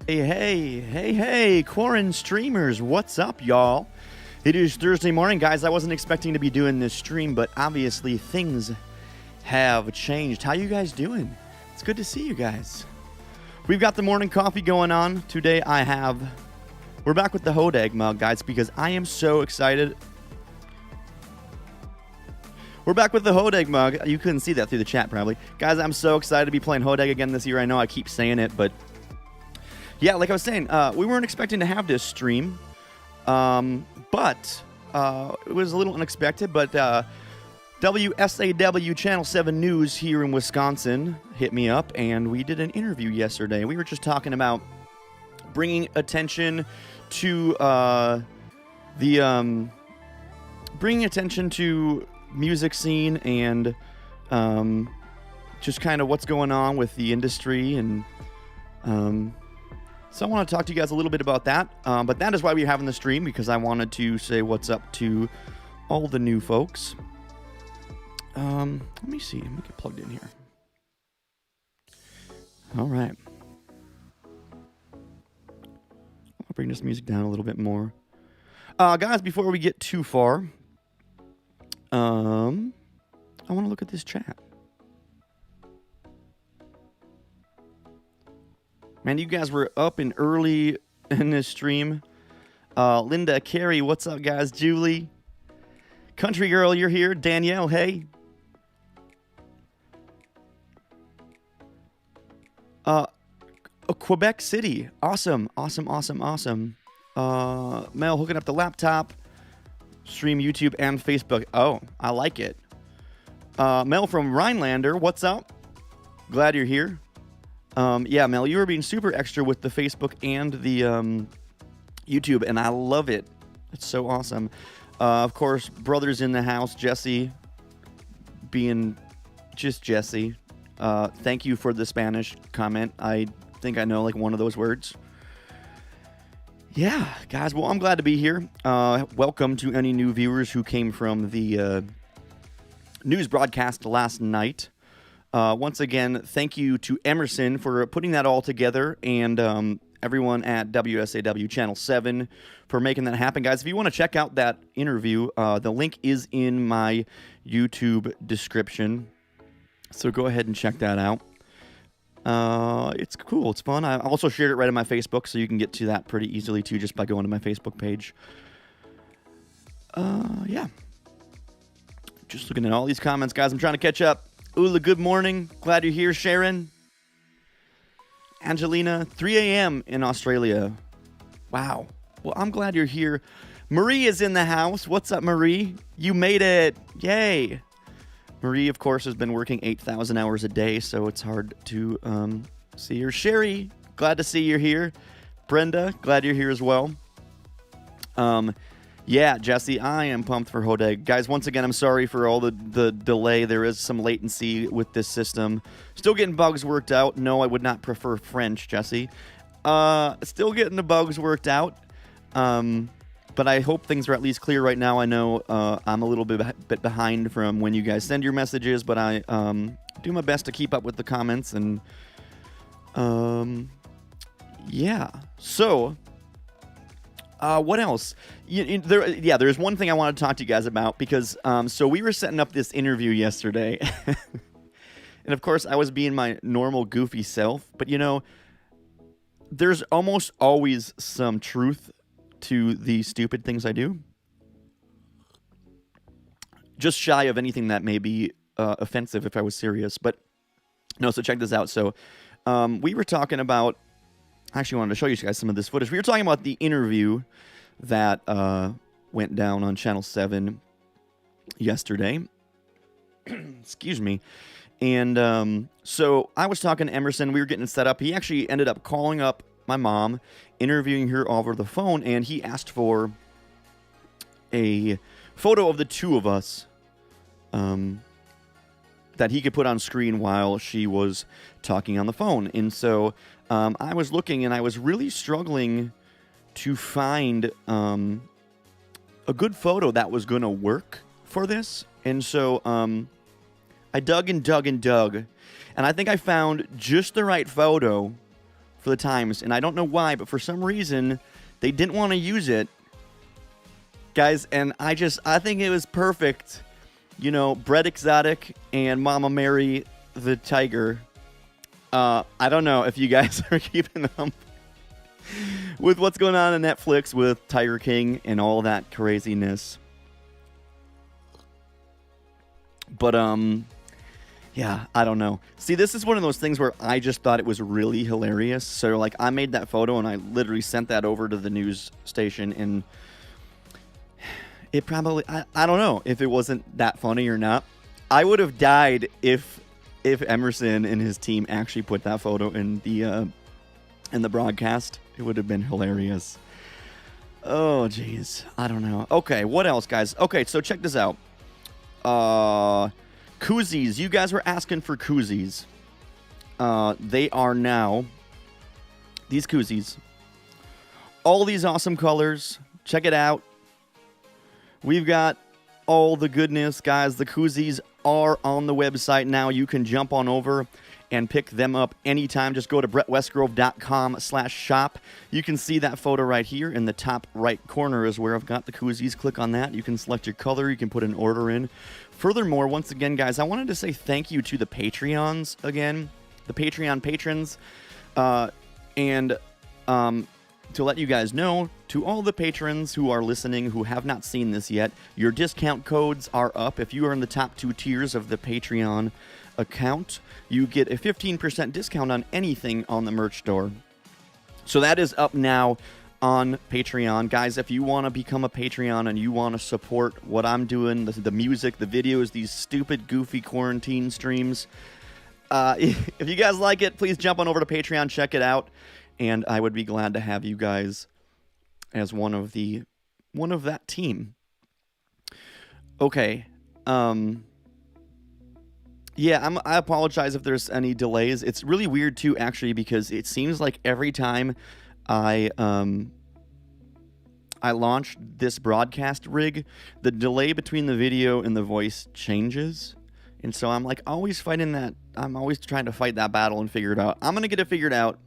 Hey, Quarren streamers, what's up, y'all? It is Thursday morning, guys. I wasn't expecting to be doing this stream, but obviously things have changed. How you guys doing? It's good to see you guys. We've got the morning coffee going on. Today we're back with the Hodag mug, guys, because I am so excited. We're back with the Hodag mug. You couldn't see that through the chat, probably. Guys, I'm so excited to be playing Hodag again this year. I know I keep saying it, but yeah, like I was saying, we weren't expecting to have this stream, but it was a little unexpected. But WSAW Channel 7 News here in Wisconsin hit me up, and we did an interview yesterday. We were just talking about bringing attention to music scene and just kind of what's going on with the industry, and so I want to talk to you guys a little bit about that, but that is why we're having the stream, because I wanted to say what's up to all the new folks. Let me see. Let me get plugged in here. All right. I'll bring this music down a little bit more. Guys, before we get too far, I want to look at this chat. Man, you guys were up and early in this stream. Linda, Carrie, what's up, guys? Julie, Country Girl, you're here. Danielle, hey. Quebec City, awesome. Mel, hooking up the laptop, stream YouTube and Facebook. Oh, I like it. Mel from Rhinelander, what's up? Glad you're here. Yeah, Mel, you were being super extra with the Facebook and the YouTube, and I love it. It's so awesome. Of course, brothers in the house, Jesse, being just Jesse. Thank you for the Spanish comment. I think I know like one of those words. Yeah, guys, well, I'm glad to be here. Welcome to any new viewers who came from the news broadcast last night. Once again, thank you to Emerson for putting that all together, and everyone at WSAW Channel 7 for making that happen. Guys, if you want to check out that interview, the link is in my YouTube description, so go ahead and check that out. It's cool. It's fun. I also shared it right on my Facebook, so you can get to that pretty easily, too, just by going to my Facebook page. Yeah. Just looking at all these comments, guys. I'm trying to catch up. Ula, good morning. Glad you're here, Sharon. Angelina, 3 a.m. in Australia. Wow. Well, I'm glad you're here. Marie is in the house. What's up, Marie? You made it. Yay. Marie, of course, has been working 8,000 hours a day, so it's hard to see her. Sherry, glad to see you're here. Brenda, glad you're here as well. Yeah, Jesse, I am pumped for Hodag. Guys, once again, I'm sorry for all the delay. There is some latency with this system. Still getting bugs worked out. No, I would not prefer French, Jesse. Still getting the bugs worked out. But I hope things are at least clear right now. I know I'm a little bit behind from when you guys send your messages, but I do my best to keep up with the comments. And yeah, so what else? There's one thing I want to talk to you guys about, because so we were setting up this interview yesterday, and of course I was being my normal goofy self, but there's almost always some truth to the stupid things I do, just shy of anything that may be offensive if I was serious. But no, so check this out. So we were talking about, I actually wanted to show you guys some of this footage. We were talking about the interview that went down on Channel 7 yesterday. Excuse me. And so I was talking to Emerson. We were getting set up. He actually ended up calling up my mom, interviewing her over the phone, and he asked for a photo of the two of us that he could put on screen while she was talking on the phone. And so I was looking, and I was really struggling to find a good photo that was going to work for this. And so I dug and dug and dug, and I think I found just the right photo for the Times, and I don't know why, but for some reason, they didn't want to use it, guys, and I think it was perfect. You know, Brett Exotic and Mama Mary the Tiger. I don't know if you guys are keeping them with what's going on in Netflix with Tiger King and all that craziness. But, yeah, I don't know. See, this is one of those things where I just thought it was really hilarious. So, like, I made that photo and I literally sent that over to the news station, and it probably, I don't know if it wasn't that funny or not. I would have died if Emerson and his team actually put that photo in the broadcast. It would have been hilarious. Oh, jeez. I don't know. Okay, what else, guys? Okay, so check this out. Koozies. You guys were asking for koozies. They are now these koozies. All these awesome colors. Check it out. We've got all the goodness, guys. The koozies are on the website now. You can jump on over and pick them up anytime. Just go to brettwestgrove.com/shop. You can see that photo right here in the top right corner is where I've got the koozies. Click on that. You can select your color. You can put an order in. Furthermore, once again, guys, I wanted to say thank you to the Patreons again, the Patreon patrons, and to let you guys know, to all the patrons who are listening who have not seen this yet, your discount codes are up. If you are in the top 2 tiers of the Patreon account, you get a 15% discount on anything on the merch store. So that is up now on Patreon. Guys, if you want to become a Patreon and you want to support what I'm doing, the music, the videos, these stupid, goofy quarantine streams, if you guys like it, please jump on over to Patreon, check it out. And I would be glad to have you guys as one of that team. Okay. Yeah, I apologize if there's any delays. It's really weird too, actually, because it seems like every time I launch this broadcast rig, the delay between the video and the voice changes. And so I'm like always fighting that. I'm always trying to fight that battle and figure it out. I'm going to get it figured out.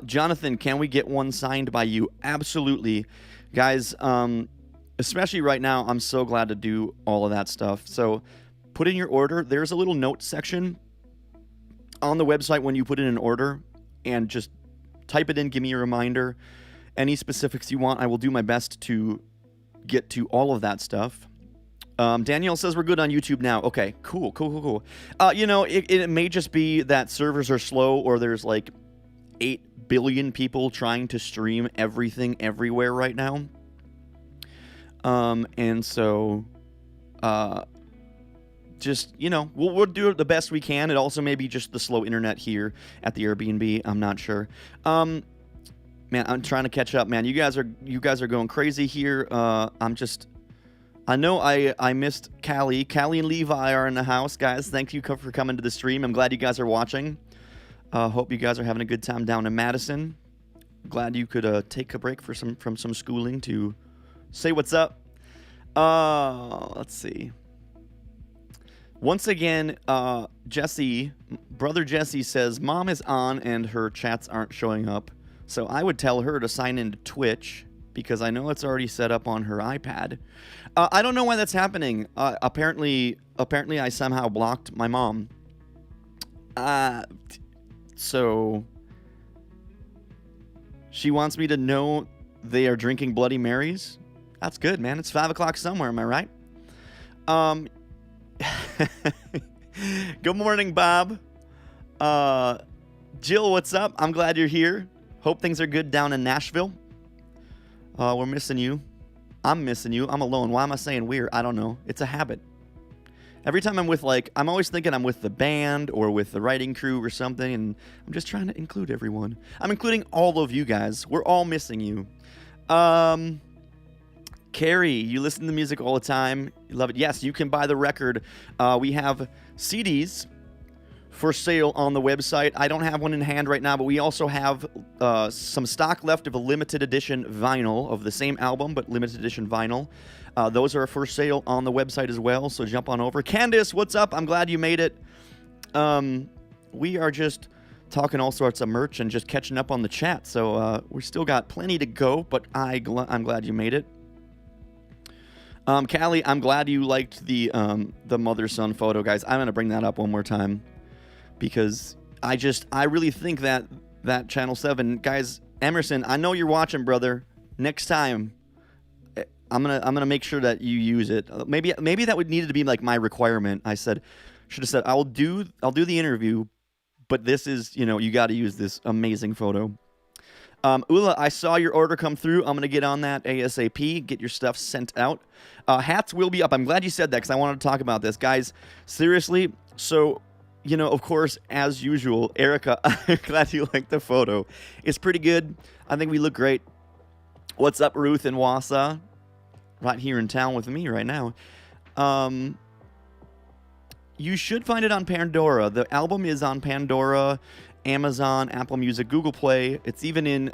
Jonathan, can we get one signed by you? Absolutely. Guys, especially right now, I'm so glad to do all of that stuff. So put in your order. There's a little note section on the website when you put in an order, and just type it in, give me a reminder. Any specifics you want, I will do my best to get to all of that stuff. Danielle says we're good on YouTube now. Okay, cool. You know, it may just be that servers are slow, or there's like 8 billion people trying to stream everything everywhere right now. And so, just, you know, we'll do it the best we can. It also may be just the slow internet here at the Airbnb. I'm not sure. Man, I'm trying to catch up, man. You guys are going crazy here. I know I missed Callie. Callie and Levi are in the house, guys. Thank you for coming to the stream. I'm glad you guys are watching. Hope you guys are having a good time down in Madison. Glad you could take a break from some schooling to say what's up. Let's see. Once again, Brother Jesse says, Mom is on and her chats aren't showing up. So I would tell her to sign into Twitch, because I know it's already set up on her iPad. I don't know why that's happening. Apparently I somehow blocked my mom. So she wants me to know they are drinking Bloody Marys. That's good, man. It's 5 o'clock somewhere. Am I right? Good morning, Bob. Jill, what's up? I'm glad you're here. Hope things are good down in Nashville. We're missing you. I'm missing you. I'm alone. Why am I saying we're? I don't know. It's a habit. Every time I'm with, I'm always thinking I'm with the band or with the writing crew or something, and I'm just trying to include everyone. I'm including all of you guys. We're all missing you. Carrie, you listen to music all the time. You love it. Yes, you can buy the record. We have CDs for sale on the website. I don't have one in hand right now, but we also have some stock left of a limited edition vinyl of the same album, but limited edition vinyl. Those are for sale on the website as well, so jump on over. Candace, what's up? I'm glad you made it. We are just talking all sorts of merch and just catching up on the chat. So we still got plenty to go, but I'm glad you made it. Callie, I'm glad you liked the mother-son photo, guys. I'm gonna bring that up one more time because I really think that Channel 7 guys, Emerson, I know you're watching, brother. Next time, I'm gonna make sure that you use it. Maybe that would need to be like my requirement. Should have said I'll do the interview, but this is, you got to use this amazing photo. Ula, I saw your order come through. I'm gonna get on that ASAP. Get your stuff sent out. Hats will be up. I'm glad you said that because I wanted to talk about this, guys. Seriously. So, of course, as usual, Erica, I'm glad you liked the photo. It's pretty good. I think we look great. What's up, Ruth and Wausau? Right here in town with me right now. You should find it on Pandora. The album is on Pandora, Amazon, Apple Music, Google Play. It's even in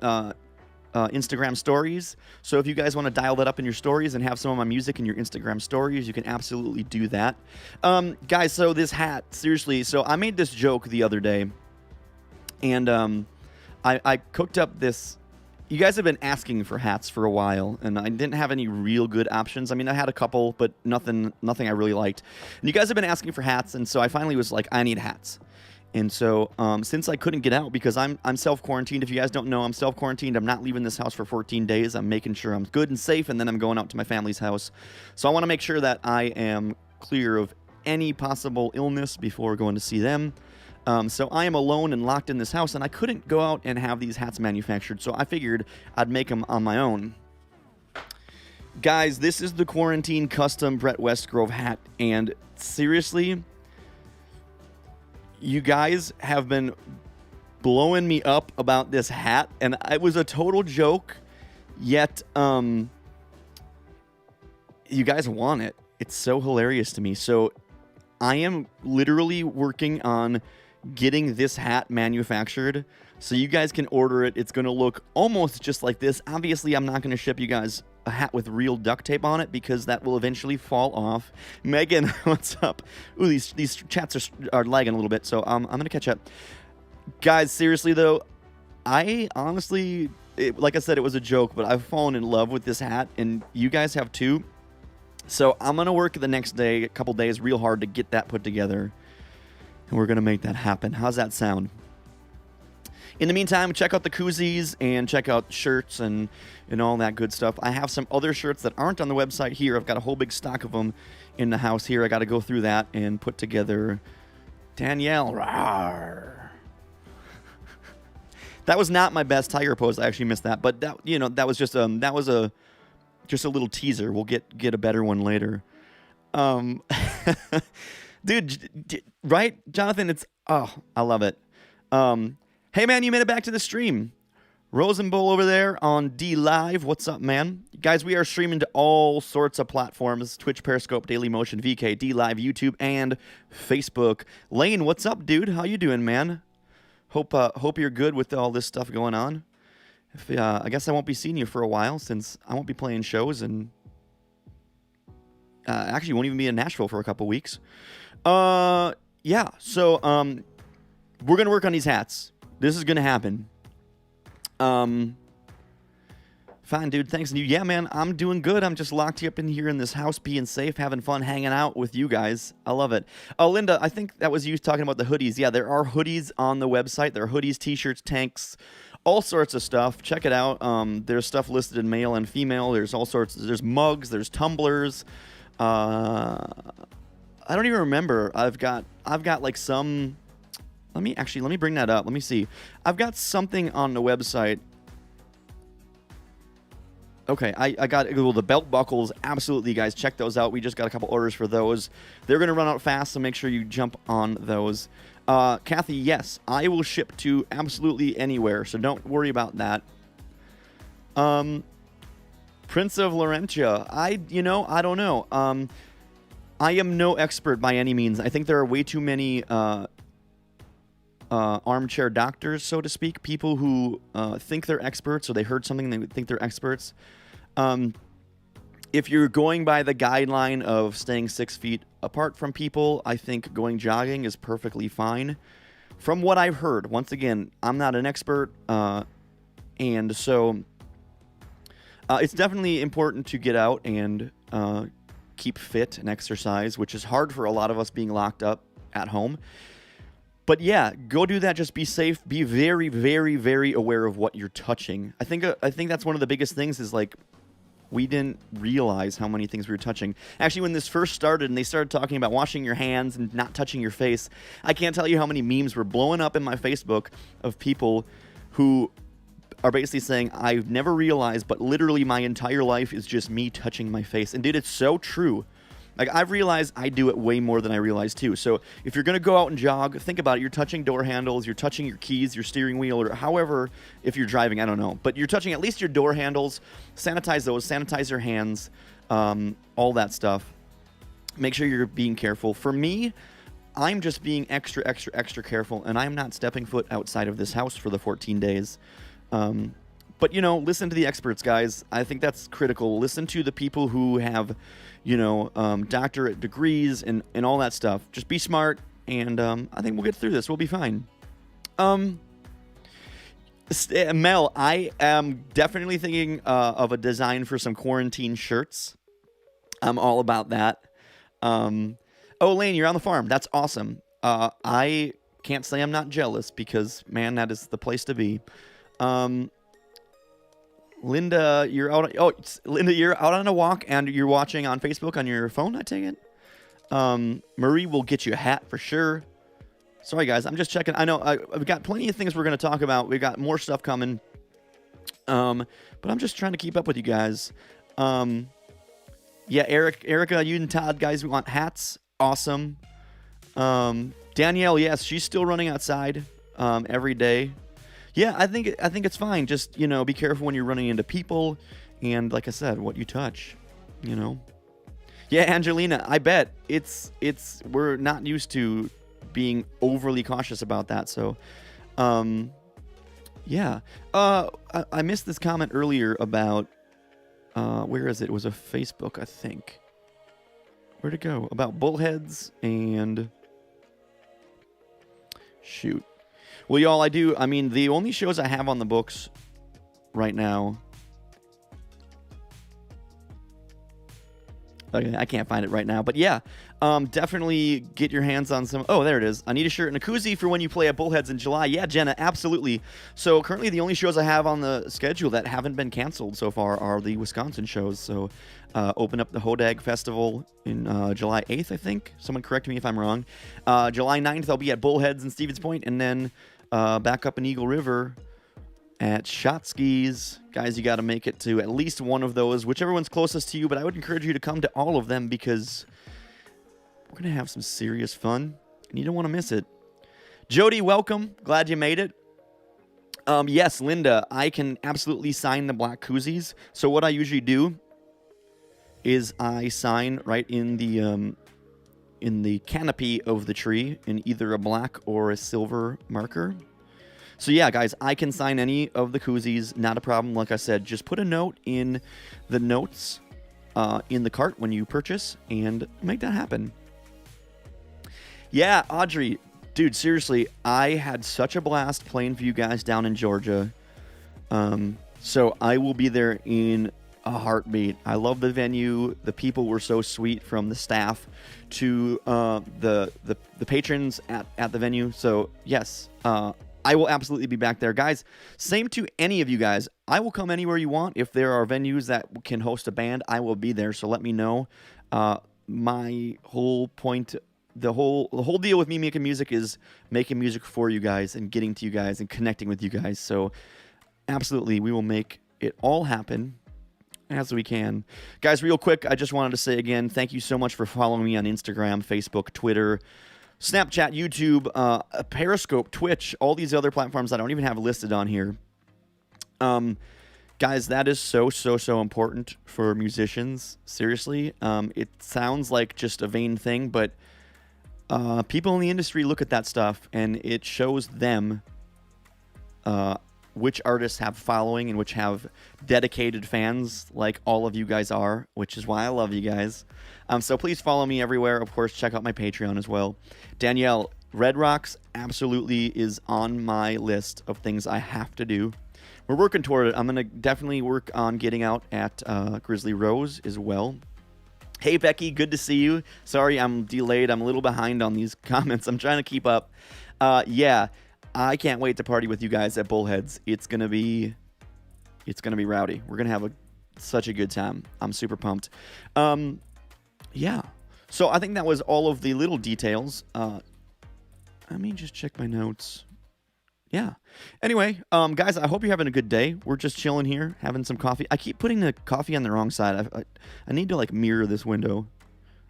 Instagram stories. So if you guys want to dial that up in your stories and have some of my music in your Instagram stories, you can absolutely do that. Guys, so this hat, seriously. So I made this joke the other day. And I cooked up this. You guys have been asking for hats for a while, and I didn't have any real good options. I mean, I had a couple, but nothing I really liked. And you guys have been asking for hats, and so I finally was like, I need hats. And so since I couldn't get out because I'm self-quarantined. If you guys don't know, I'm self-quarantined. I'm not leaving this house for 14 days. I'm making sure I'm good and safe, and then I'm going out to my family's house. So I want to make sure that I am clear of any possible illness before going to see them. So I am alone and locked in this house, and I couldn't go out and have these hats manufactured, so I figured I'd make them on my own. Guys, this is the Quarantine Custom Brett Westgrove hat, and seriously, you guys have been blowing me up about this hat, and it was a total joke, yet you guys want it. It's so hilarious to me. So I am literally working on getting this hat manufactured so you guys can order it. It's going to look almost just like this. Obviously, I'm not going to ship you guys a hat with real duct tape on it because that will eventually fall off. Megan, what's up? Ooh, these chats are lagging a little bit, so I'm going to catch up. Guys, seriously, though, I honestly, like I said, it was a joke, but I've fallen in love with this hat, and you guys have too. So I'm going to work the next day, a couple days, real hard to get that put together. And we're going to make that happen. How's that sound? In the meantime, check out the koozies and check out shirts and all that good stuff. I have some other shirts that aren't on the website here. I've got a whole big stock of them in the house here. I got to go through that and put together. Danielle. Rawr. That was not my best tiger pose. I actually missed that. But that, that was just a little teaser. We'll get a better one later. Dude, right, Jonathan? I love it. Hey, man, you made it back to the stream. Rosenbull over there on D Live. What's up, man? Guys, we are streaming to all sorts of platforms. Twitch, Periscope, Dailymotion, VK, D Live, YouTube, and Facebook. Lane, what's up, dude? How you doing, man? Hope you're good with all this stuff going on. I guess I won't be seeing you for a while since I won't be playing shows and actually won't even be in Nashville for a couple weeks. Yeah, so we're gonna work on these hats. This is gonna happen. Fine, dude. Thanks. And yeah, man, I'm doing good. I'm just locked up in here in this house, being safe, having fun, hanging out with you guys. I love it. Oh, Linda, I think that was you talking about the hoodies. Yeah, there are hoodies on the website. There are hoodies, t-shirts, tanks, all sorts of stuff. Check it out. There's stuff listed in male and female. There's all sorts. There's mugs. There's tumblers. I don't even remember. I've got like some. Let me bring that up. Let me see. I've got something on the website. Okay, I got the belt buckles. Absolutely, guys, check those out. We just got a couple orders for those. They're going to run out fast, so make sure you jump on those. Kathy, yes, I will ship to absolutely anywhere, so don't worry about that. Prince of Laurentia, I don't know. I am no expert by any means. I think there are way too many armchair doctors, so to speak, people who think they're experts or they heard something and they think they're experts. If you're going by the guideline of staying 6 feet apart from people, I think going jogging is perfectly fine. from what I've heard, once again, I'm not an expert, and so it's definitely important to get out and keep fit and exercise, which is hard for a lot of us being locked up at home. But yeah, go do that. Just be safe. Be very, very, very aware of what you're touching. I think that's one of the biggest things is like we didn't realize how many things we were touching. Actually, when this first started and they started talking about washing your hands and not touching your face, I can't tell you how many memes were blowing up in my Facebook of people who are basically saying, I've never realized, but literally my entire life is just me touching my face. And dude, it's so true. Like, I've realized I do it way more than I realize, too. So if you're going to go out and jog, think about it. You're touching door handles, you're touching your keys, your steering wheel, or however, if you're driving, I don't know. But you're touching at least your door handles. Sanitize those. Sanitize your hands. All that stuff. Make sure you're being careful. For me, I'm just being extra, extra, extra careful, and I'm not stepping foot outside of this house for the 14 days. But, you know, listen to the experts, guys. I think that's critical. Listen to the people who have, you know, doctorate degrees and all that stuff. Just be smart, and I think we'll get through this. We'll be fine. Mel, I am definitely thinking of a design for some quarantine shirts. I'm all about that. Oh, Lane, you're on the farm. That's awesome. I can't say I'm not jealous because, man, that is the place to be. Linda, you're out. Linda, you're out on a walk and you're watching on Facebook on your phone, I take it. Marie will get you a hat for sure. Sorry, guys. I'm just checking. I know I've got plenty of things we're going to talk about. We've got more stuff coming. But I'm just trying to keep up with you guys. Yeah, Erica, you and Todd, guys, we want hats. Awesome. Danielle, yes, she's still running outside every day. Yeah, I think it's fine. Just, you know, be careful when you're running into people, and like I said, what you touch, you know. Yeah, Angelina, I bet we're not used to being overly cautious about that. So, yeah. I missed this comment earlier about where is it? It was a Facebook, I think. Where'd it go? About bullheads and shoot. Well, y'all, I mean, the only shows I have on the books right now. Okay, I can't find it right now, but yeah, definitely get your hands on some. Oh, there it is. I need a shirt and a koozie for when you play at Bullheads in July. Yeah, Jenna, absolutely. So currently the only shows I have on the schedule that haven't been canceled so far are the Wisconsin shows. So open up the Hodag Festival in July 8th, I think. Someone correct me if I'm wrong. July 9th, I'll be at Bullheads in Stevens Point, and then back up in Eagle River at Shot Skis. Guys, you got to make it to at least one of those, whichever one's closest to you, but I would encourage you to come to all of them because we're going to have some serious fun, and you don't want to miss it. Jody, welcome. Glad you made it. Yes, Linda, I can absolutely sign the black koozies. So what I usually do is I sign right in the canopy of the tree in either a black or a silver marker. So yeah, guys, I can sign any of the koozies, not a problem. Like I said, just put a note in the notes in the cart when you purchase and make that happen. Yeah, Audrey, dude, seriously, I had such a blast playing for you guys down in Georgia. So I will be there in a heartbeat. I love the venue. The people were so sweet, from the staff to the patrons at the venue. So yes, I will absolutely be back there. Guys, same to any of you guys. I will come anywhere you want. If there are venues that can host a band, I will be there. So let me know. My whole point, the whole deal with me making music is making music for you guys and getting to you guys and connecting with you guys. So absolutely, we will make it all happen as we can. Guys, real quick, I just wanted to say again, thank you so much for following me on Instagram, Facebook, Twitter, Snapchat, YouTube, Periscope, Twitch, all these other platforms I don't even have listed on here. Guys, that is so important for musicians. Seriously. It sounds like just a vain thing, but people in the industry look at that stuff and it shows them which artists have following and which have dedicated fans like all of you guys are, which is why I love you guys. So please follow me everywhere. Of course, check out my Patreon as well. Danielle, Red Rocks absolutely is on my list of things I have to do. We're working toward it. I'm going to definitely work on getting out at Grizzly Rose as well. Hey, Becky, good to see you. Sorry I'm delayed. I'm a little behind on these comments. I'm trying to keep up. Yeah, I can't wait to party with you guys at Bullheads. It's gonna be rowdy. We're gonna have such a good time. I'm super pumped. Yeah. So I think that was all of the little details. Let me just check my notes. Yeah. Anyway, guys, I hope you're having a good day. We're just chilling here, having some coffee. I keep putting the coffee on the wrong side. I need to, like, mirror this window.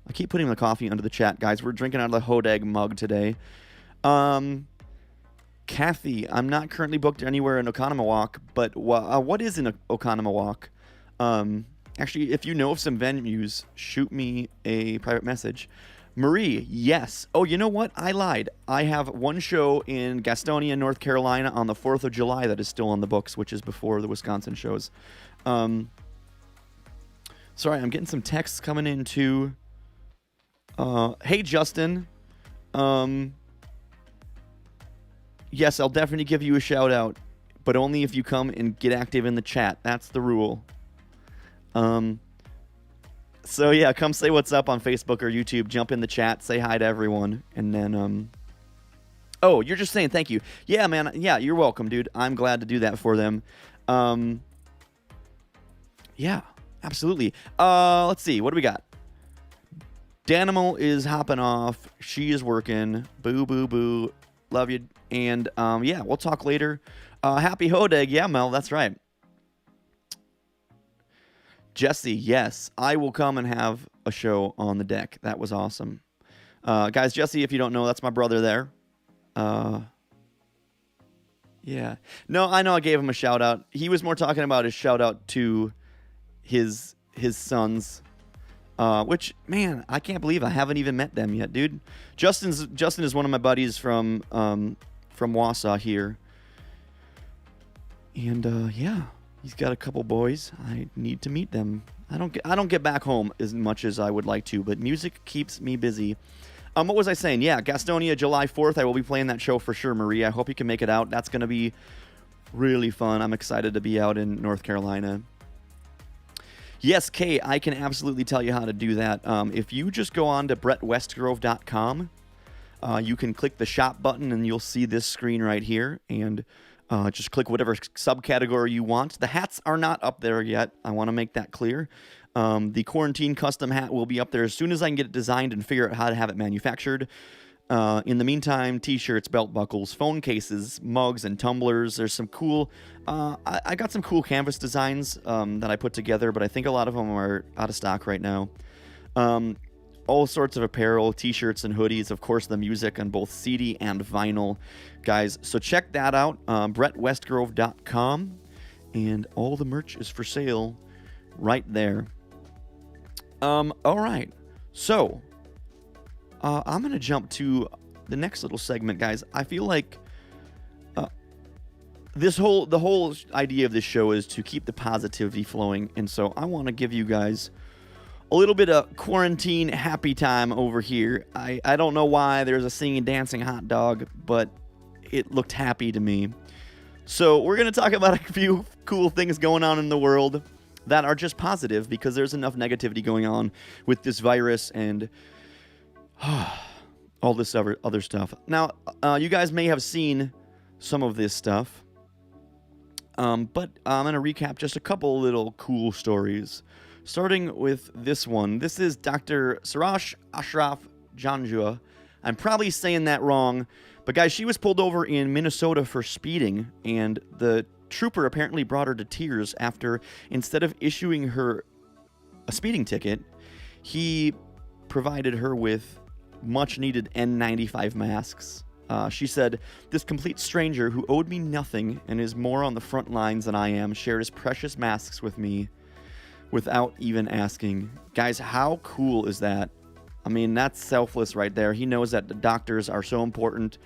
I keep putting the coffee under the chat, guys. We're drinking out of the Hodag mug today. Kathy, I'm not currently booked anywhere in Oconomowoc, but what is in Oconomowoc? Actually, if you know of some venues, shoot me a private message. Marie, yes. Oh, you know what? I lied. I have one show in Gastonia, North Carolina on the 4th of July that is still on the books, which is before the Wisconsin shows. Sorry, I'm getting some texts coming in too. Hey, Justin. Yes, I'll definitely give you a shout out, but only if you come and get active in the chat. That's the rule. So yeah, come say what's up on Facebook or YouTube. Jump in the chat, say hi to everyone, and then oh, you're just saying thank you. Yeah, man. Yeah, you're welcome, dude. I'm glad to do that for them. Yeah, absolutely. Let's see. What do we got? Danimal is hopping off. She is working. Boo, boo, boo. Love you. And yeah, we'll talk later. Happy Hodag. Yeah, Mel, that's right. Jesse, yes, I will come and have a show on the deck. That was awesome. Guys, Jesse, if you don't know, that's my brother there. Yeah. No, I know I gave him a shout out. He was more talking about his shout out to his sons. Which, man, I can't believe I haven't even met them yet, dude. Justin is one of my buddies from Wausau here. And yeah. He's got a couple boys. I need to meet them. I don't get back home as much as I would like to, but music keeps me busy. What was I saying? Yeah, Gastonia, July 4th. I will be playing that show for sure, Marie. I hope you can make it out. That's going to be really fun. I'm excited to be out in North Carolina. Yes, Kay, I can absolutely tell you how to do that. If you just go on to brettwestgrove.com, you can click the shop button and you'll see this screen right here. And just click whatever subcategory you want. The hats are not up there yet. I want to make that clear. The quarantine custom hat will be up there as soon as I can get it designed and figure out how to have it manufactured. In the meantime, t-shirts, belt buckles, phone cases, mugs, and tumblers. There's some cool... I got some cool canvas designs that I put together, but I think a lot of them are out of stock right now. All sorts of apparel, t-shirts, and hoodies. Of course, the music on both CD and vinyl. Guys, so check that out. brettwestgrove.com. And all the merch is for sale right there. All right. So, I'm going to jump to the next little segment, guys. I feel like the whole idea of this show is to keep the positivity flowing. And so I want to give you guys a little bit of quarantine happy time over here. I don't know why there's a singing, dancing hot dog, but it looked happy to me. So we're going to talk about a few cool things going on in the world that are just positive because there's enough negativity going on with this virus and all this other stuff. Now, you guys may have seen some of this stuff, but I'm going to recap just a couple little cool stories. Starting with this one. This is Dr. Sarash Ashraf Janjua. I'm probably saying that wrong, but guys, she was pulled over in Minnesota for speeding, and the trooper apparently brought her to tears after, instead of issuing her a speeding ticket, he provided her with much-needed N95 masks. She said, "This complete stranger who owed me nothing and is more on the front lines than I am shared his precious masks with me without even asking." Guys, how cool is that? I mean, that's selfless right there. He knows that the doctors are so important,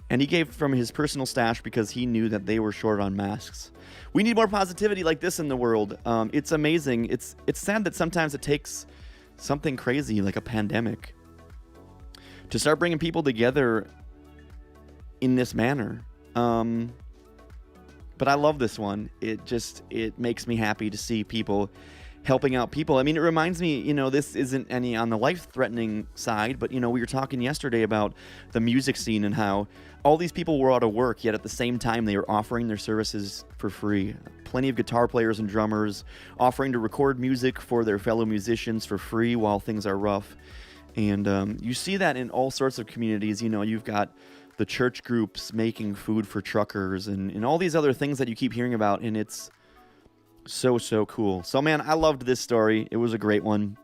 and he gave from his personal stash because he knew that they were short on masks. We need more positivity like this in the world. It's amazing. It's sad that sometimes it takes something crazy like a pandemic to start bringing people together in this manner. But I love this one. It makes me happy to see people helping out people. I mean, it reminds me, this isn't any on the life-threatening side, but, we were talking yesterday about the music scene and how all these people were out of work, yet at the same time they were offering their services for free. Plenty of guitar players and drummers offering to record music for their fellow musicians for free while things are rough. And you see that in all sorts of communities. You've got the church groups making food for truckers and all these other things that you keep hearing about, and it's so cool. So, man, I loved this story. It was a great one.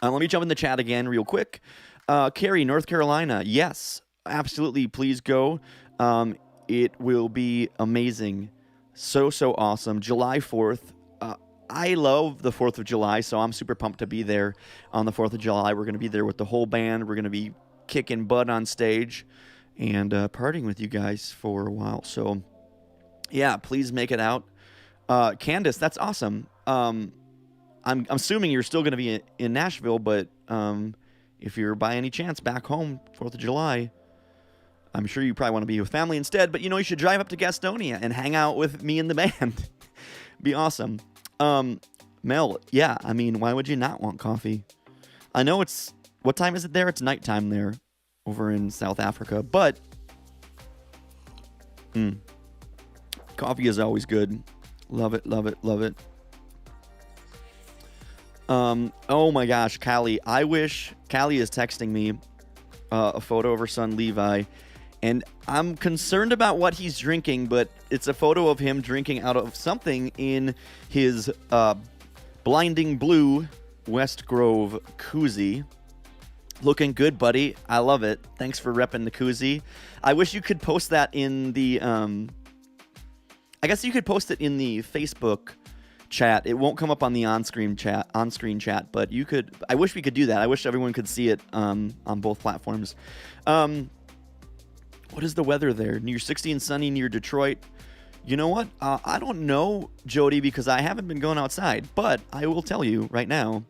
Let me jump in the chat again real quick. Carrie, North Carolina. Yes, absolutely. Please go. It will be amazing. So awesome. July 4th. I love the 4th of July, so I'm super pumped to be there on the 4th of July. We're going to be there with the whole band. We're going to be kicking butt on stage and partying with you guys for a while. So, yeah, please make it out. Candace, that's awesome. I'm assuming you're still going to be in Nashville, but if you're by any chance back home 4th of July, I'm sure you probably want to be with family instead, but you should drive up to Gastonia and hang out with me and the band. Be awesome. Mel, yeah, I mean, why would you not want coffee? I know what time is it there? It's nighttime there over in South Africa, but coffee is always good. Love it. Oh my gosh, Callie. I wish Callie is texting me a photo of her son Levi, and I'm concerned about what he's drinking, but it's a photo of him drinking out of something in his blinding blue Westgrove koozie. Looking good, buddy. I love it. Thanks for repping the koozie. I wish you could post that in the I guess you could post it in the Facebook chat. It won't come up on the on-screen chat, but you could. I wish we could do that. I wish everyone could see it on both platforms. What is the weather there? Near 60 and sunny near Detroit. You know what? I don't know, Jody, because I haven't been going outside, but I will tell you right now.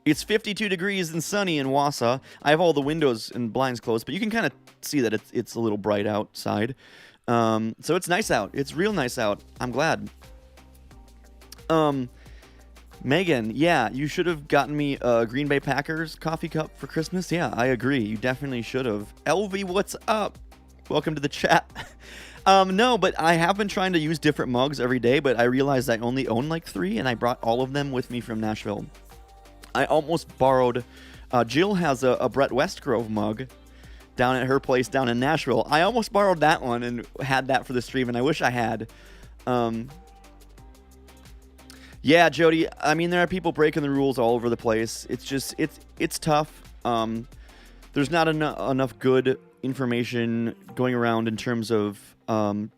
It's 52 degrees and sunny in Wausau. I have all the windows and blinds closed, but you can kind of see that it's a little bright outside. So it's nice out. It's real nice out. I'm glad. Megan, yeah, you should have gotten me a Green Bay Packers coffee cup for Christmas. Yeah, I agree. You definitely should have. LV, what's up? Welcome to the chat. No, but I have been trying to use different mugs every day, but I realized I only own like 3, and I brought all of them with me from Nashville. I almost borrowed, Jill has a Brett Westgrove mug down at her place down in Nashville. I almost borrowed that one and had that for the stream, and I wish I had. Yeah, Jody, I mean, there are people breaking the rules all over the place. It's just, it's tough. There's not enough good information going around in terms of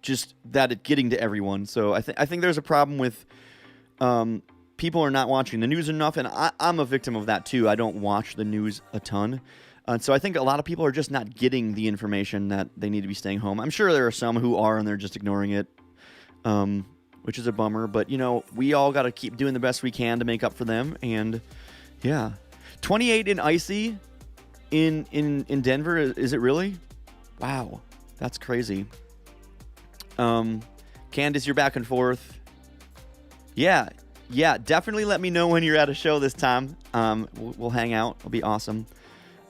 just that it getting to everyone. So I think there's a problem with people are not watching the news enough, and I'm a victim of that too. I don't watch the news a ton. So I think a lot of people are just not getting the information that they need to be staying home. I'm sure there are some who are, and they're just ignoring it, which is a bummer. But, we all got to keep doing the best we can to make up for them. And, yeah. 28 and icy in Denver. Is it really? Wow. That's crazy. Candace, you're back and forth. Yeah, definitely let me know when you're at a show this time. We'll hang out. It'll be awesome.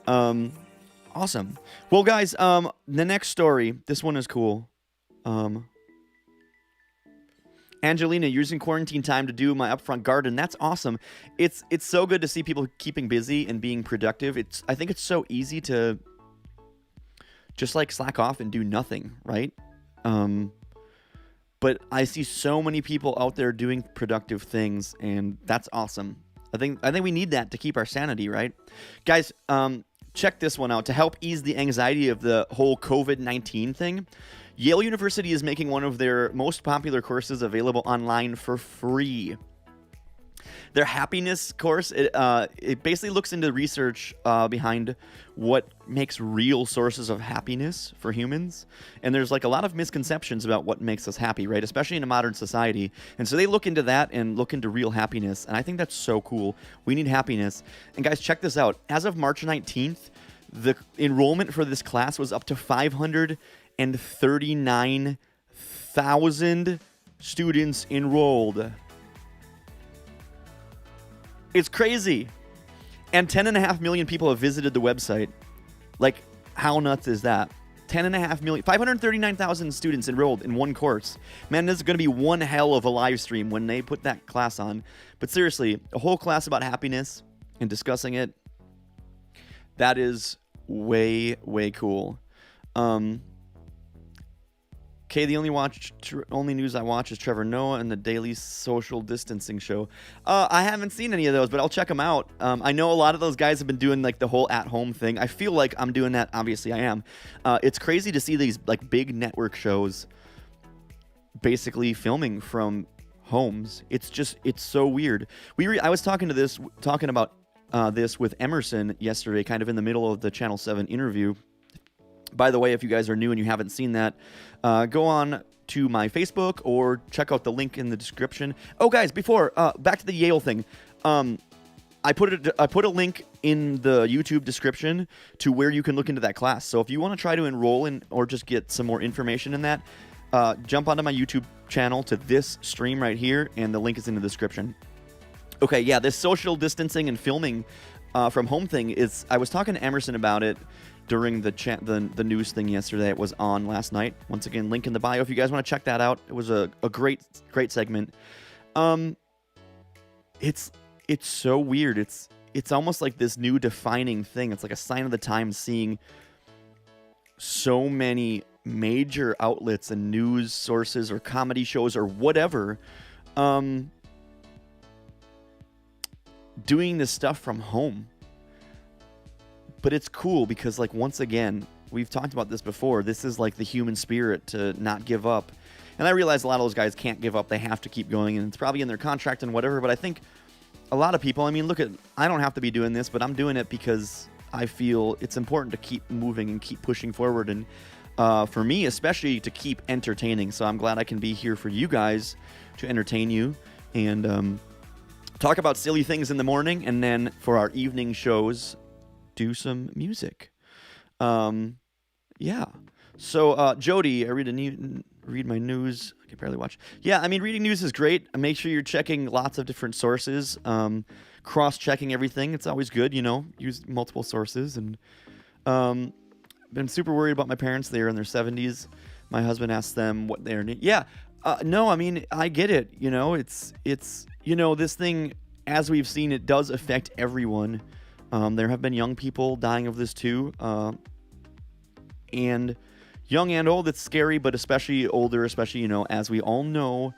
Awesome. Well, guys, the next story, this one is cool. Angelina, using quarantine time to do my upfront garden. That's awesome. It's so good to see people keeping busy and being productive. I think it's so easy to just like slack off and do nothing, right? But I see so many people out there doing productive things, and that's awesome. I think we need that to keep our sanity, right? Guys, check this one out. To help ease the anxiety of the whole COVID-19 thing, Yale University is making one of their most popular courses available online for free. Their happiness course, it basically looks into research behind what makes real sources of happiness for humans. And there's like a lot of misconceptions about what makes us happy, right? Especially in a modern society. And so they look into that and look into real happiness. And I think that's so cool. We need happiness. And guys, check this out. As of March 19th, The enrollment for this class was up to 539,000 students enrolled. It's crazy. And 10.5 million people have visited the website. Like, how nuts is that? 10.5 million, 539,000 students enrolled in one course. Man, this is going to be one hell of a live stream when they put that class on. But seriously, a whole class about happiness and discussing it, that is way, way cool. Okay, the only news I watch is Trevor Noah and the Daily Social Distancing Show. I haven't seen any of those, but I'll check them out. I know a lot of those guys have been doing like the whole at-home thing. I feel like I'm doing that. Obviously, I am. It's crazy to see these like big network shows basically filming from homes. It's so weird. I was talking about this with Emerson yesterday, kind of in the middle of the Channel 7 interview. By the way, if you guys are new and you haven't seen that, go on to my Facebook or check out the link in the description. Oh, guys, before back to the Yale thing, I put a link in the YouTube description to where you can look into that class. So if you want to try to enroll in or just get some more information in that, jump onto my YouTube channel to this stream right here, and the link is in the description. Okay, yeah, this social distancing and filming from home thing is. I was talking to Emerson about it during the news thing yesterday. It was on last night. Once again, link in the bio if you guys want to check that out. It was a great segment. It's so weird. It's almost like this new defining thing. It's like a sign of the times, seeing so many major outlets and news sources or comedy shows or whatever doing this stuff from home. But it's cool because, like, once again, we've talked about this before. This is like the human spirit to not give up. And I realize a lot of those guys can't give up. They have to keep going, and it's probably in their contract and whatever. But I think a lot of people, I mean, I don't have to be doing this, but I'm doing it because I feel it's important to keep moving and keep pushing forward. And for me, especially, to keep entertaining. So I'm glad I can be here for you guys to entertain you and talk about silly things in the morning. And then for our evening shows, do some music. Yeah. So Jody, I read my news. I can barely watch. Yeah, I mean, reading news is great. Make sure you're checking lots of different sources, cross-checking everything. It's always good, use multiple sources. And been super worried about my parents. They're in their 70s. My husband asked them what they're... Yeah. No, I mean, I get it. It's this thing, as we've seen, it does affect everyone. There have been young people dying of this too, and young and old. It's scary, but especially older, as we all know,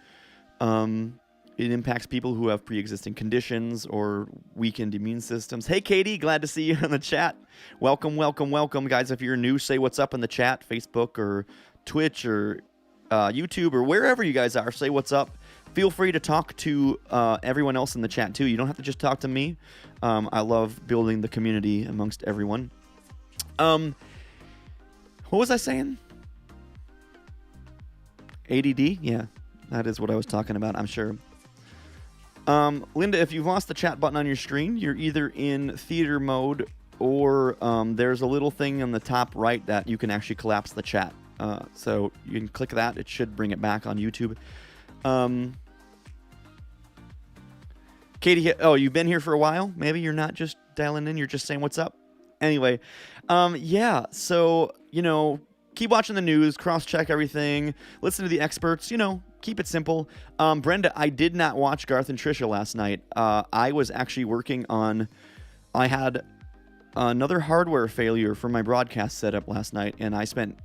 it impacts people who have pre-existing conditions or weakened immune systems. Hey, Katie, glad to see you in the chat. Welcome, guys. If you're new, say what's up in the chat, Facebook or Twitch or YouTube or wherever you guys are. Say what's up. Feel free to talk to everyone else in the chat too. You don't have to just talk to me. I love building the community amongst everyone. What was I saying? ADD? Yeah, that is what I was talking about, I'm sure. Linda, if you've lost the chat button on your screen, you're either in theater mode or there's a little thing on the top right that you can actually collapse the chat. So you can click that. It should bring it back on YouTube. Katie, you've been here for a while? Maybe you're not just dialing in, you're just saying what's up? Anyway, yeah, so, keep watching the news, cross-check everything, listen to the experts, keep it simple. Brenda, I did not watch Garth and Trisha last night. I was actually working on... I had another hardware failure for my broadcast setup last night, and I spent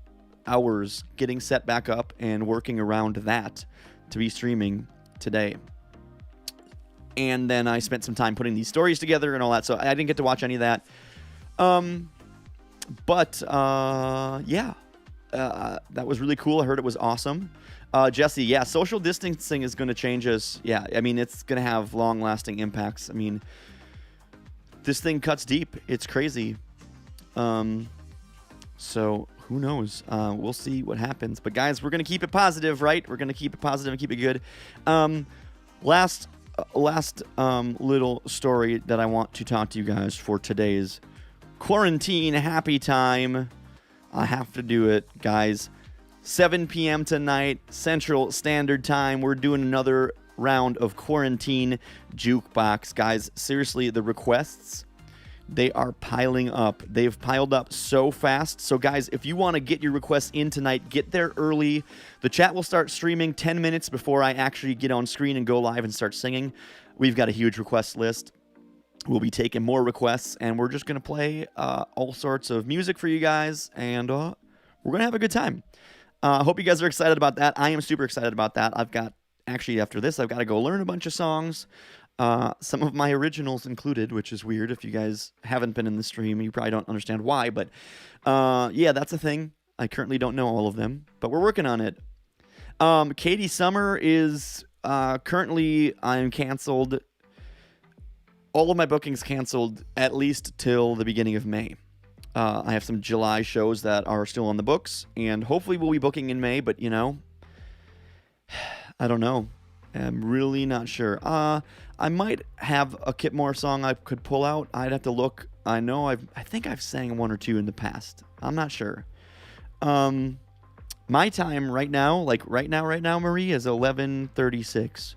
hours getting set back up and working around that to be streaming today. And then I spent some time putting these stories together and all that, so I didn't get to watch any of that. But yeah, that was really cool. I heard it was awesome. Jesse, yeah, social distancing is going to change us. Yeah, I mean, it's going to have long-lasting impacts. I mean, this thing cuts deep. It's crazy. So who knows? We'll see what happens. But guys, we're going to keep it positive, right? We're going to keep it positive and keep it good. Last little story that I want to talk to you guys for today's quarantine happy time. I have to do it, guys. 7 p.m. tonight, Central Standard Time. We're doing another round of Quarantine Jukebox. Guys, seriously, the requests, they are piling up. They've piled up so fast. So, guys, if you want to get your requests in tonight, get there early. The chat will start streaming 10 minutes before I actually get on screen and go live and start singing. We've got a huge request list. We'll be taking more requests, and we're just going to play all sorts of music for you guys, and we're going to have a good time. I hope you guys are excited about that. I am super excited about that. Actually, after this, I've got to go learn a bunch of songs. Some of my originals included, which is weird. If you guys haven't been in the stream, you probably don't understand why. But yeah, that's a thing. I currently don't know all of them, but we're working on it. Katie Summer is currently, I'm canceled. All of my bookings canceled at least till the beginning of May. I have some July shows that are still on the books, and hopefully we'll be booking in May, but, you know, I don't know. I'm really not sure. I might have a Kip Moore song I could pull out. I'd have to look. I think I've sang one or two in the past. I'm not sure. My time right now, Marie, is 11:36.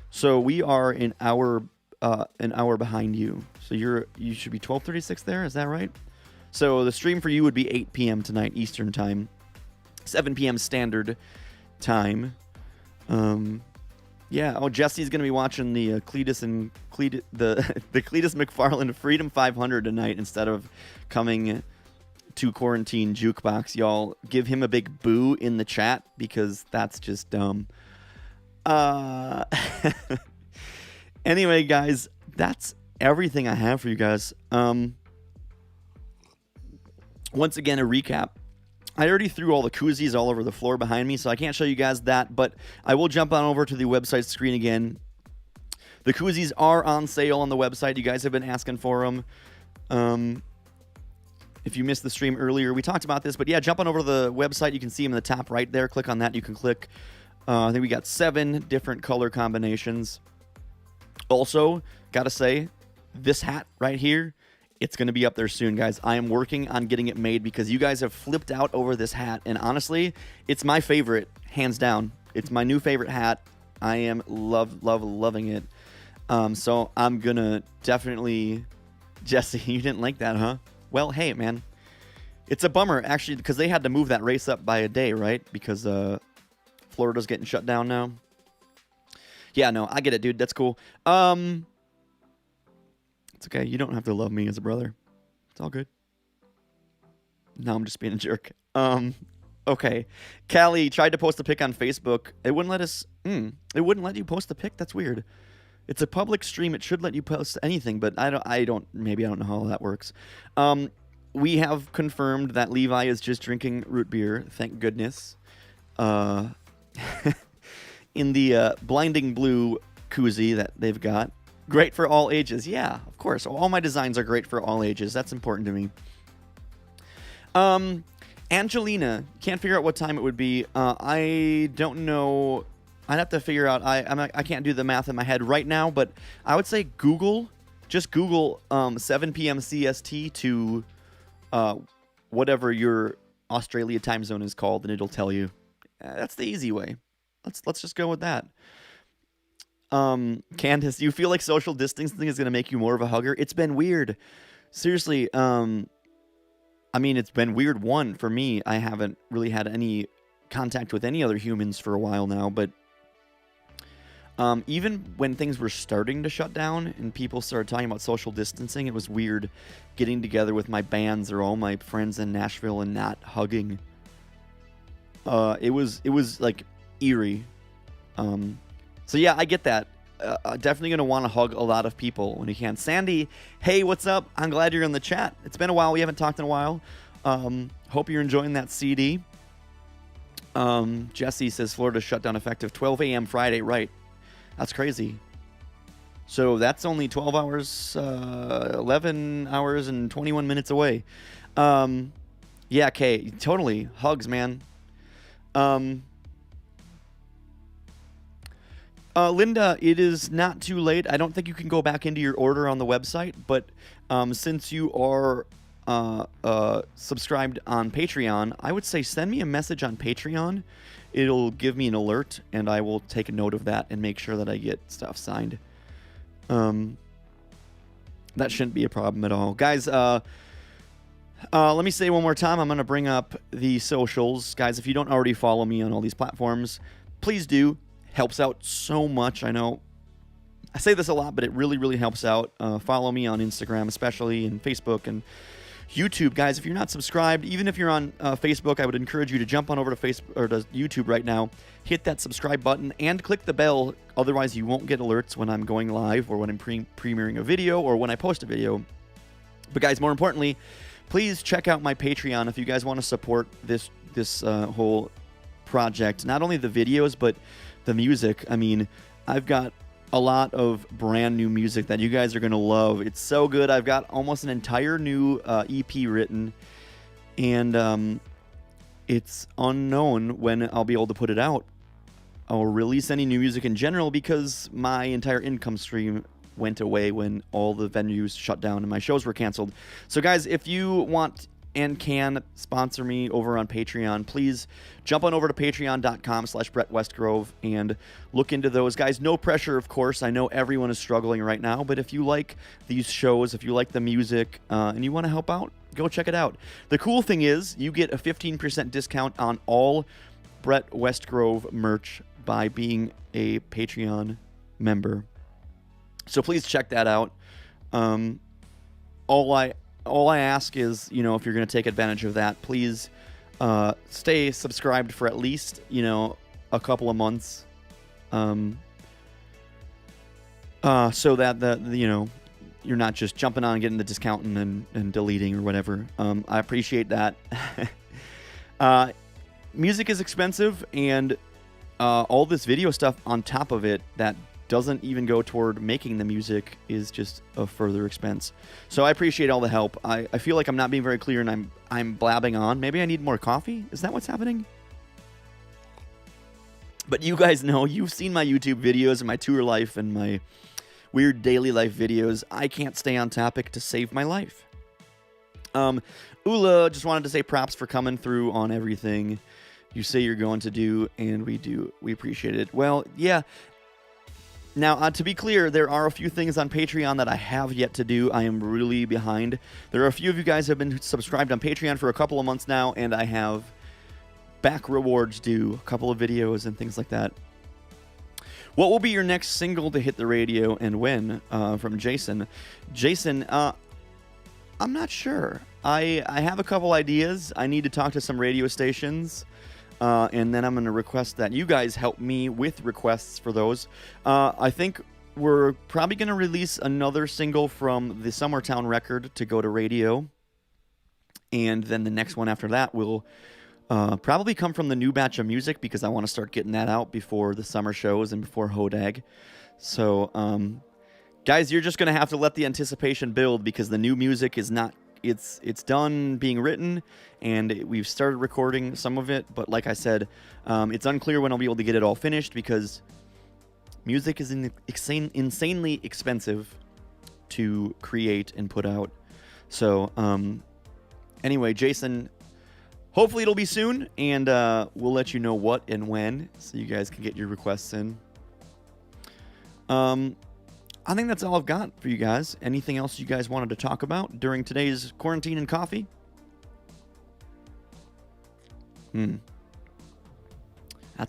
So we are an hour behind you. So you should be 12:36 there. Is that right? So the stream for you would be 8 p.m. tonight Eastern time, 7 p.m. Standard Time. Yeah. Oh, Jesse's gonna be watching the Cletus McFarland Freedom 500 tonight instead of coming to Quarantine Jukebox. Y'all give him a big boo in the chat because that's just dumb. Anyway, guys, that's everything I have for you guys. Once again, a recap. I already threw all the koozies all over the floor behind me, so I can't show you guys that, but I will jump on over to the website screen again. The koozies are on sale on the website. You guys have been asking for them. If you missed the stream earlier, we talked about this, but yeah, jump on over to the website. You can see them in the top right there. Click on that. You can click. I think we got 7 different color combinations. Also, gotta say, this hat right here, it's going to be up there soon, guys. I am working on getting it made because you guys have flipped out over this hat. And honestly, it's my favorite, hands down. It's my new favorite hat. I am loving it. So I'm going to definitely... Jesse, you didn't like that, huh? Well, hey, man. It's a bummer, actually, because they had to move that race up by a day, right? Because Florida's getting shut down now. Yeah, no, I get it, dude. That's cool. It's okay. You don't have to love me as a brother. It's all good. No, I'm just being a jerk. Okay. Callie tried to post a pic on Facebook. It wouldn't let us... It wouldn't let you post the pic? That's weird. It's a public stream. It should let you post anything, but maybe I don't know how that works. We have confirmed that Levi is just drinking root beer. Thank goodness. In the blinding blue koozie that they've got. Great for all ages. Yeah, of course. All my designs are great for all ages. That's important to me. Angelina. Can't figure out what time it would be. I don't know. I'd have to figure out. I can't do the math in my head right now, but I would say Google. Just Google 7 p.m. CST to whatever your Australia time zone is called, and it'll tell you. That's the easy way. Let's just go with that. Candace, do you feel like social distancing is going to make you more of a hugger? It's been weird. Seriously, I mean, it's been weird, for me. I haven't really had any contact with any other humans for a while now, but even when things were starting to shut down and people started talking about social distancing, it was weird getting together with my bands or all my friends in Nashville and not hugging. It was like eerie. So yeah, I get that. Definitely going to want to hug a lot of people when you can. Sandy, hey, what's up? I'm glad you're in the chat. It's been a while. We haven't talked in a while. Hope you're enjoying that CD. Jesse says Florida shutdown effective 12 a.m. Friday. Right. That's crazy. So that's only 12 hours, 11 hours and 21 minutes away. Yeah, Kay, totally. Hugs, man. Linda, it is not too late. I don't think you can go back into your order on the website, but since you are subscribed on Patreon, I would say send me a message on Patreon. It'll give me an alert, and I will take a note of that and make sure that I get stuff signed. That shouldn't be a problem at all. Guys, let me say one more time. I'm going to bring up the socials. Guys, if you don't already follow me on all these platforms, please do. Helps out so much. I know I say this a lot, but it really, really helps out. Follow me on Instagram, especially, and Facebook, and YouTube. Guys, if you're not subscribed, even if you're on Facebook, I would encourage you to jump on over to Facebook or to YouTube right now, hit that subscribe button, and click the bell. Otherwise, you won't get alerts when I'm going live or when I'm premiering a video or when I post a video. But guys, more importantly, please check out my Patreon if you guys want to support this whole project. Not only the videos, but the music. I mean, I've got a lot of brand new music that you guys are going to love. It's so good. I've got almost an entire new EP written, and it's unknown when I'll be able to put it out. I'll release any new music in general because my entire income stream went away when all the venues shut down and my shows were canceled. So guys, if you want and can sponsor me over on Patreon, please jump on over to patreon.com/Brett Westgrove and look into those. Guys, no pressure, of course. I know everyone is struggling right now, but if you like these shows, if you like the music, and you want to help out, go check it out. The cool thing is you get a 15% discount on all Brett Westgrove merch by being a Patreon member. So please check that out. All I ask is, if you're going to take advantage of that, please stay subscribed for at least, a couple of months, so that you're not just jumping on and getting the discount and deleting or whatever. I appreciate that. Music is expensive, and all this video stuff on top of it that doesn't even go toward making the music is just a further expense. So I appreciate all the help. I feel like I'm not being very clear and I'm blabbing on. Maybe I need more coffee? Is that what's happening? But you guys know, you've seen my YouTube videos and my tour life and my weird daily life videos. I can't stay on topic to save my life. Ula just wanted to say props for coming through on everything you say you're going to do, and we do. We appreciate it. Well, yeah. Now, to be clear, there are a few things on Patreon that I have yet to do. I am really behind. There are a few of you guys who have been subscribed on Patreon for a couple of months now, and I have back rewards due, a couple of videos and things like that. What will be your next single to hit the radio, and when? From Jason. Jason, I'm not sure. I have a couple ideas. I need to talk to some radio stations. And then I'm going to request that you guys help me with requests for those. I think we're probably going to release another single from the Summertown record to go to radio. And then the next one after that will probably come from the new batch of music, because I want to start getting that out before the summer shows and before Hodag. So, guys, you're just going to have to let the anticipation build, because the new music is not... It's done being written, and we've started recording some of it, but like I said, it's unclear when I'll be able to get it all finished, because music is insanely expensive to create and put out. So, anyway, Jason, hopefully it'll be soon, and we'll let you know what and when, so you guys can get your requests in. I think that's all I've got for you guys. Anything else you guys wanted to talk about during today's quarantine and coffee? That's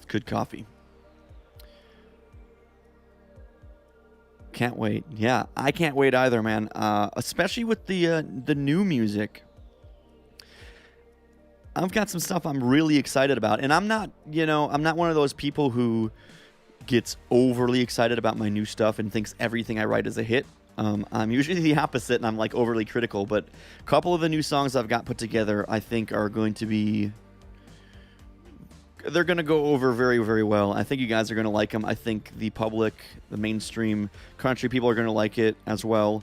good coffee. Can't wait. Yeah, I can't wait either, man. Especially with the new music. I've got some stuff I'm really excited about, and I'm not one of those people who gets overly excited about my new stuff and thinks everything I write is a hit. I'm usually the opposite, and I'm like overly critical, but a couple of the new songs I've got put together I think are going to be... They're going to go over very, very well. I think you guys are going to like them. I think the public, the mainstream country people are going to like it as well.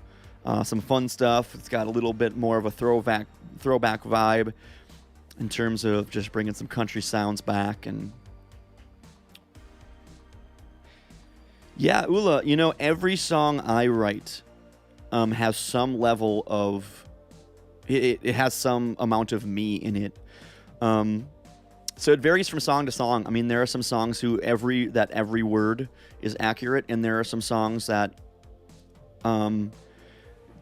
Some fun stuff. It's got a little bit more of a throwback vibe in terms of just bringing some country sounds back. And yeah, Ula, every song I write has some level of it has some amount of me in it. So it varies from song to song. I mean, there are some songs every word is accurate, and there are some songs that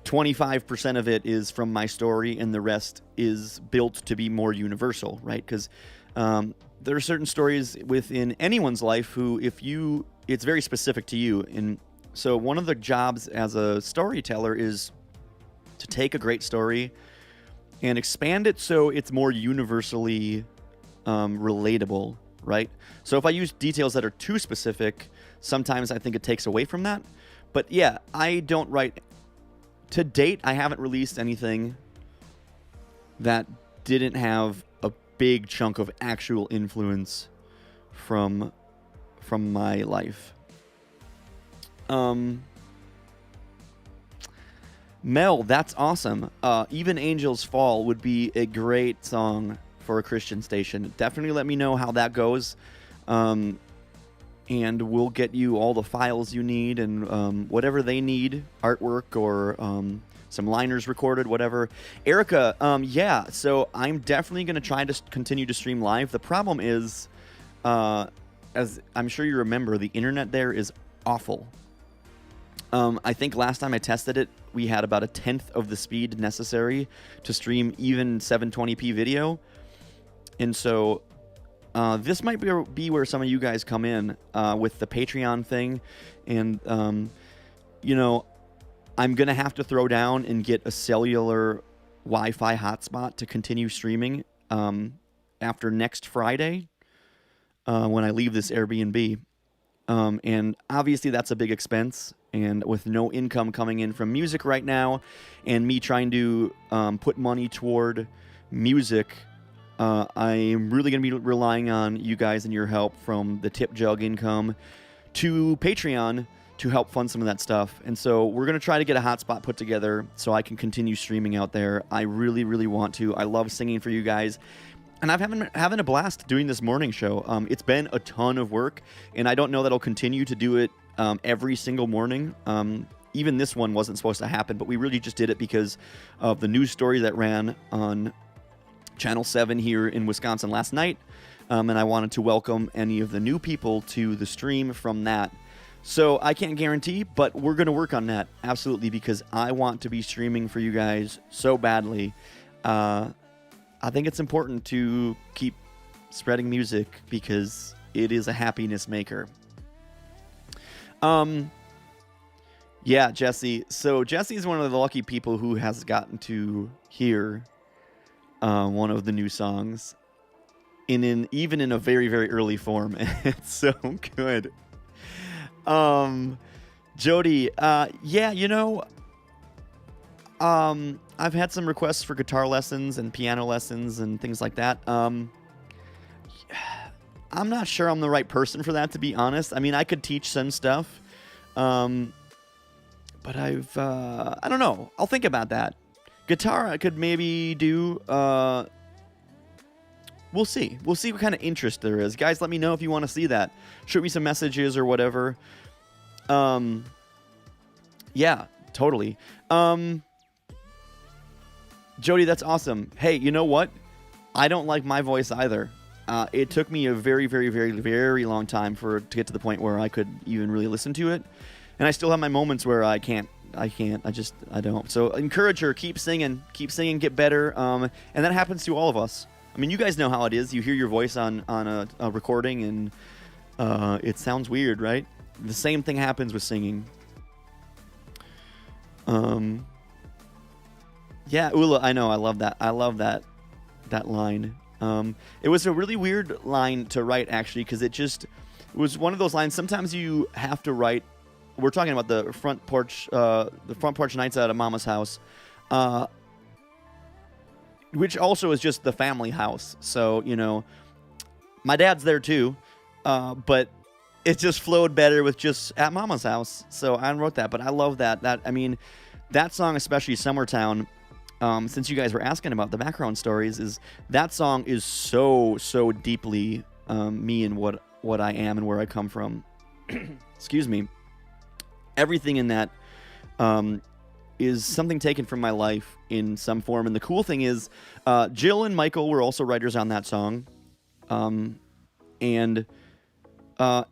25% of it is from my story, and the rest is built to be more universal, right? Because there are certain stories within anyone's life it's very specific to you. And so one of the jobs as a storyteller is to take a great story and expand it so it's more universally relatable, right? So if I use details that are too specific, sometimes I think it takes away from that. But yeah, I don't write... To date, I haven't released anything that didn't have a big chunk of actual influence from my life. Mel, that's awesome. Even Angels Fall would be a great song for a Christian station. Definitely let me know how that goes. And we'll get you all the files you need and whatever they need, artwork or some liners recorded, whatever. Erica, yeah, so I'm definitely going to try to continue to stream live. The problem is, as I'm sure you remember, the internet there is awful. I think last time I tested it, we had about 1/10 of the speed necessary to stream even 720p video. And so this might be where some of you guys come in with the Patreon thing. And, I'm going to have to throw down and get a cellular Wi-Fi hotspot to continue streaming after next Friday when I leave this Airbnb. And obviously that's a big expense. And with no income coming in from music right now and me trying to put money toward music, I'm really going to be relying on you guys and your help from the tip jug income to Patreon to help fund some of that stuff. And so we're going to try to get a hotspot put together so I can continue streaming out there. I really, really want to. I love singing for you guys. And I've having a blast doing this morning show. It's been a ton of work, and I don't know that I'll continue to do it every single morning. Even this one wasn't supposed to happen, but we really just did it because of the news story that ran on Channel 7 here in Wisconsin last night. And I wanted to welcome any of the new people to the stream from that. So I can't guarantee, but we're going to work on that, absolutely, because I want to be streaming for you guys so badly. I think it's important to keep spreading music because it is a happiness maker. Yeah, Jesse. So Jesse is one of the lucky people who has gotten to hear one of the new songs even in a very, very early form. It's so good. Jody, yeah, I've had some requests for guitar lessons and piano lessons and things like that. I'm not sure I'm the right person for that, to be honest. I mean, I could teach some stuff, but I don't know. I'll think about that. Guitar, I could maybe do. We'll see. We'll see what kind of interest there is. Guys, let me know if you want to see that. Shoot me some messages or whatever. Yeah, totally. Jody, that's awesome. Hey, you know what? I don't like my voice either. It took me a very, very, very, very long time to get to the point where I could even really listen to it. And I still have my moments where I can't. I don't. So encourage her. Keep singing, get better. And that happens to all of us. I mean, you guys know how it is. You hear your voice on a recording and it sounds weird, right? The same thing happens with singing. Yeah, Ula, I know. I love that. I love that line. It was a really weird line to write, actually, because it was one of those lines. Sometimes you have to write. We're talking about the front porch nights out of Mama's house, which also is just the family house. So, my dad's there too, but it just flowed better with just at Mama's house. So I wrote that, but I love that. That song, especially Summertown, since you guys were asking about the background stories, that song is so deeply me and what I am and where I come from. Excuse me. Everything in that is something taken from my life in some form. And the cool thing is, Jill and Michael were also writers on that song, and our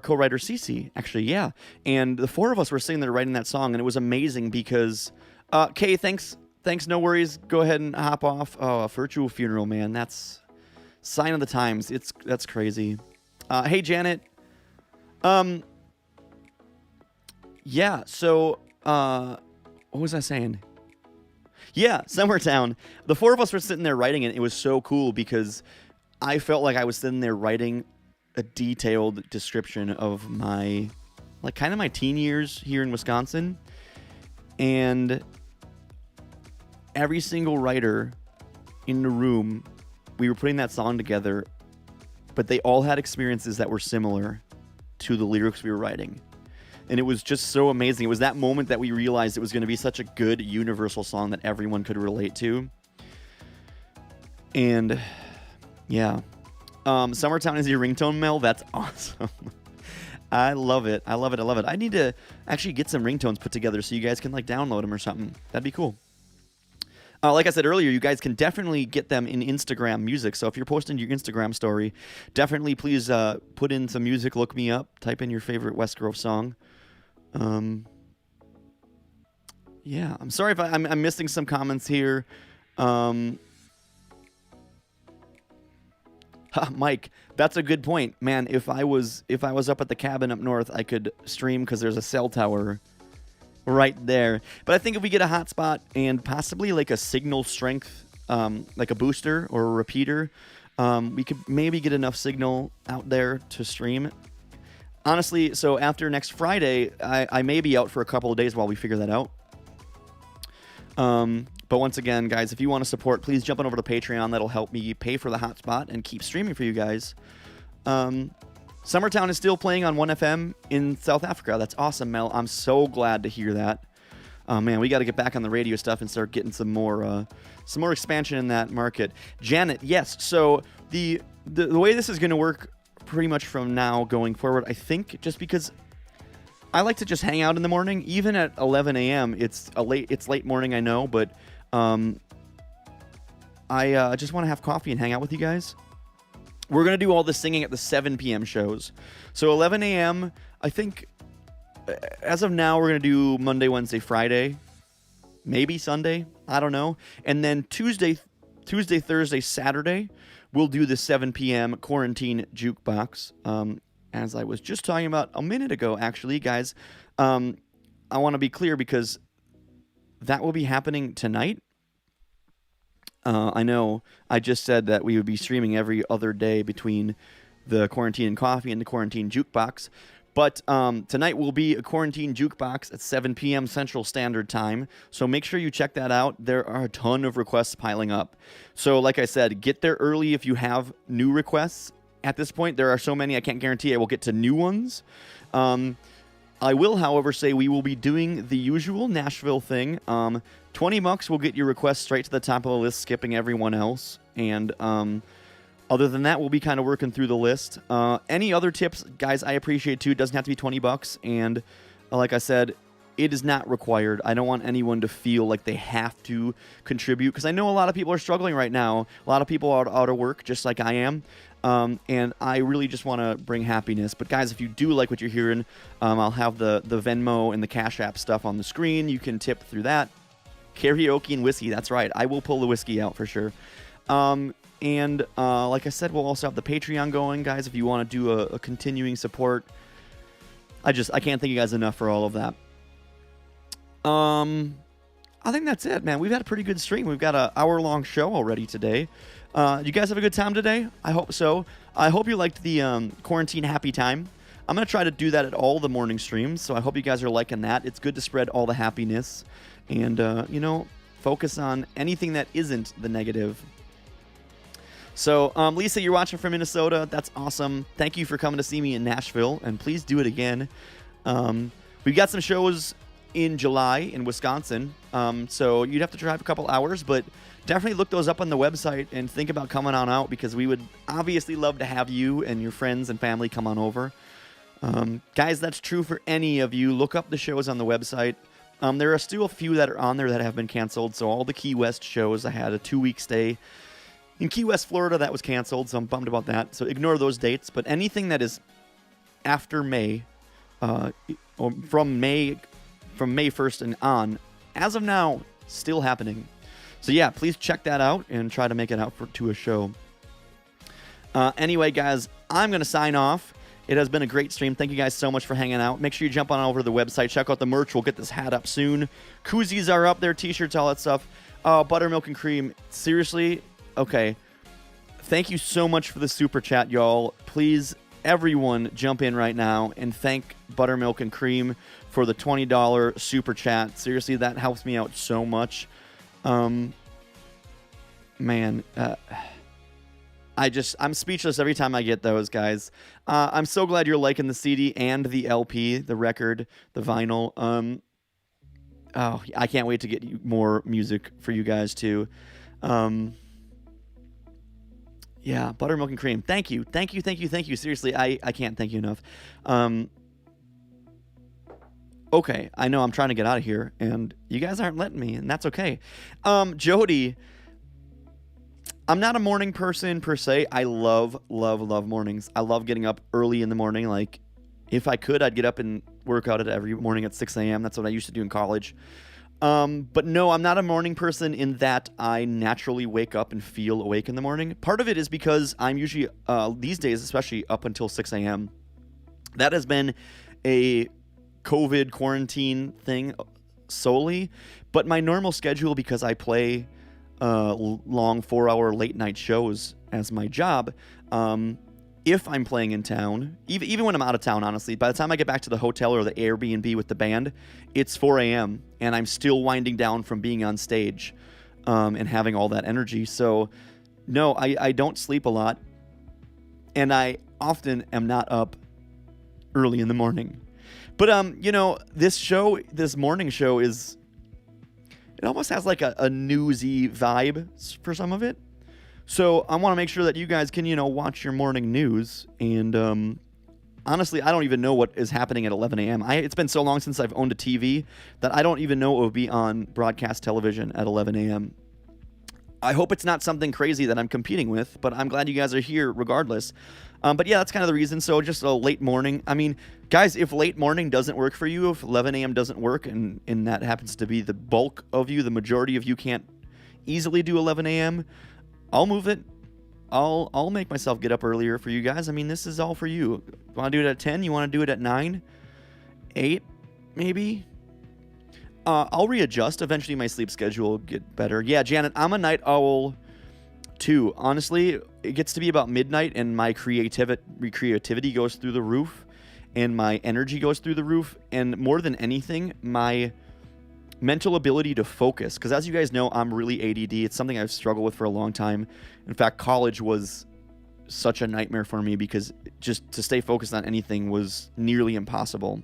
co-writer Cece, actually, yeah. And the four of us were sitting there writing that song, and it was amazing because, Kay, thanks, no worries. Go ahead and hop off. Oh, a virtual funeral, man. That's sign of the times. That's crazy. Hey, Janet. Yeah. So, what was I saying? Yeah, Summertown. The four of us were sitting there writing it. It was so cool because I felt like I was sitting there writing a detailed description of my, like, kind of my teen years here in Wisconsin. And every single writer in the room, we were putting that song together, but they all had experiences that were similar to the lyrics we were writing. And it was just so amazing. It was that moment that we realized it was going to be such a good universal song that everyone could relate to. And yeah. Summertown is your ringtone, Mel. That's awesome. I love it. I love it. I love it. I need to actually get some ringtones put together so you guys can like download them or something. That'd be cool. Like I said earlier, you guys can definitely get them in Instagram music. So if you're posting your Instagram story, definitely please put in some music. Look me up. Type in your favorite Westgrove song. Yeah, I'm sorry if I'm missing some comments here. Mike, that's a good point, man. If I was up at the cabin up north, I could stream because there's a cell tower right there. But I think if we get a hotspot and possibly like a signal strength, like a booster or a repeater, we could maybe get enough signal out there to stream. Honestly, so after next Friday, I may be out for a couple of days while we figure that out. But once again, guys, if you want to support, please jump on over to Patreon. That'll help me pay for the hotspot and keep streaming for you guys. Summertown is still playing on 1FM in South Africa. That's awesome, Mel. I'm so glad to hear that. Man, we got to get back on the radio stuff and start getting some more expansion in that market. Janet, yes. So the way this is going to work pretty much from now going forward, I think, just because I like to just hang out in the morning, even at 11 a.m. It's late morning, I know, but I just want to have coffee and hang out with you guys. We're going to do all the singing at the 7 p.m. shows. So 11 a.m., I think, as of now, we're going to do Monday, Wednesday, Friday, maybe Sunday, I don't know. And then Tuesday, Thursday, Saturday, we'll do the 7 p.m. quarantine jukebox. As I was just talking about a minute ago, actually, guys, I want to be clear because that will be happening tonight. I know I just said that we would be streaming every other day between the quarantine and coffee and the quarantine jukebox. But tonight will be a quarantine jukebox at 7 p.m. Central Standard Time. So make sure you check that out. There are a ton of requests piling up. So like I said, get there early if you have new requests. At this point, there are so many, I can't guarantee I will get to new ones. I will, however, say we will be doing the usual Nashville thing. $20 will get your request straight to the top of the list, skipping everyone else. And other than that, we'll be kind of working through the list. Any other tips, guys, I appreciate too. It doesn't have to be $20. And like I said, it is not required. I don't want anyone to feel like they have to contribute, because I know a lot of people are struggling right now. A lot of people are out of work, just like I am. And I really just want to bring happiness. But guys, if you do like what you're hearing, I'll have the Venmo and the Cash App stuff on the screen. You can tip through that. Karaoke and whiskey, that's right. I will pull the whiskey out for sure. And like I said, we'll also have the Patreon going, guys, if you want to do a continuing support. I can't thank you guys enough for all of that. I think that's it, man. We've had a pretty good stream. We've got an hour-long show already today. You guys have a good time today? I hope so. I hope you liked the quarantine happy time. I'm going to try to do that at all the morning streams, so I hope you guys are liking that. It's good to spread all the happiness and, focus on anything that isn't the negative. So, Lisa, you're watching from Minnesota. That's awesome. Thank you for coming to see me in Nashville, and please do it again. We've got some shows in July in Wisconsin, so you'd have to drive a couple hours, but definitely look those up on the website and think about coming on out, because we would obviously love to have you and your friends and family come on over. Guys, that's true for any of you. Look up the shows on the website. There are still a few that are on there that have been canceled. So all the Key West shows, I had a 2-week stay in Key West, Florida, that was canceled. So I'm bummed about that. So ignore those dates. But anything that is after May, or from May 1st and on, as of now, still happening. So yeah, please check that out and try to make it out to a show. Anyway, guys, I'm going to sign off. It has been a great stream. Thank you guys so much for hanging out. Make sure you jump on over to the website. Check out the merch. We'll get this hat up soon. Koozies are up there, t-shirts, all that stuff. Buttermilk and cream. Seriously? Okay. Thank you so much for the super chat, y'all. Please, everyone, jump in right now and thank Buttermilk and Cream for the $20 super chat. Seriously, that helps me out so much. Man, I'm speechless every time I get those, guys. I'm so glad you're liking the CD and the LP, the record, the vinyl. Oh, I can't wait to get more music for you guys too. Yeah, Buttermilk and Cream. Thank you. Seriously, I can't thank you enough. Okay, I know I'm trying to get out of here, and you guys aren't letting me, and that's okay. Jody, I'm not a morning person per se. I love mornings. I love getting up early in the morning. Like, if I could, I'd get up and work out every morning at 6 a.m. That's what I used to do in college. But no, I'm not a morning person in that I naturally wake up and feel awake in the morning. Part of it is because I'm usually, these days, especially up until 6 a.m. That has been a COVID quarantine thing solely. But my normal schedule, because I play long 4-hour late night shows as my job, if I'm playing in town, even when I'm out of town, honestly, by the time I get back to the hotel or the Airbnb with the band, it's 4 a.m. and I'm still winding down from being on stage and having all that energy. So no, I don't sleep a lot, and I often am not up early in the morning. But this morning show is, it almost has like a newsy vibe for some of it. So I want to make sure that you guys can, watch your morning news. And honestly, I don't even know what is happening at 11 a.m. It's been so long since I've owned a TV that I don't even know it will be on broadcast television at 11 a.m. I hope it's not something crazy that I'm competing with, but I'm glad you guys are here regardless. But yeah, that's kind of the reason. So just a late morning. I mean, guys, if late morning doesn't work for you, if 11 a.m. doesn't work, and that happens to be the bulk of you, the majority of you can't easily do 11 a.m., I'll move it. I'll make myself get up earlier for you guys. I mean, this is all for you. You want to do it at 10? You want to do it at 9? 8? Maybe? I'll readjust. Eventually, my sleep schedule will get better. Yeah, Janet, I'm a night owl too. Honestly, it gets to be about midnight, and my creativity goes through the roof, and my energy goes through the roof, and more than anything, my mental ability to focus. Because as you guys know, I'm really ADD. It's something I've struggled with for a long time. In fact, college was such a nightmare for me because just to stay focused on anything was nearly impossible.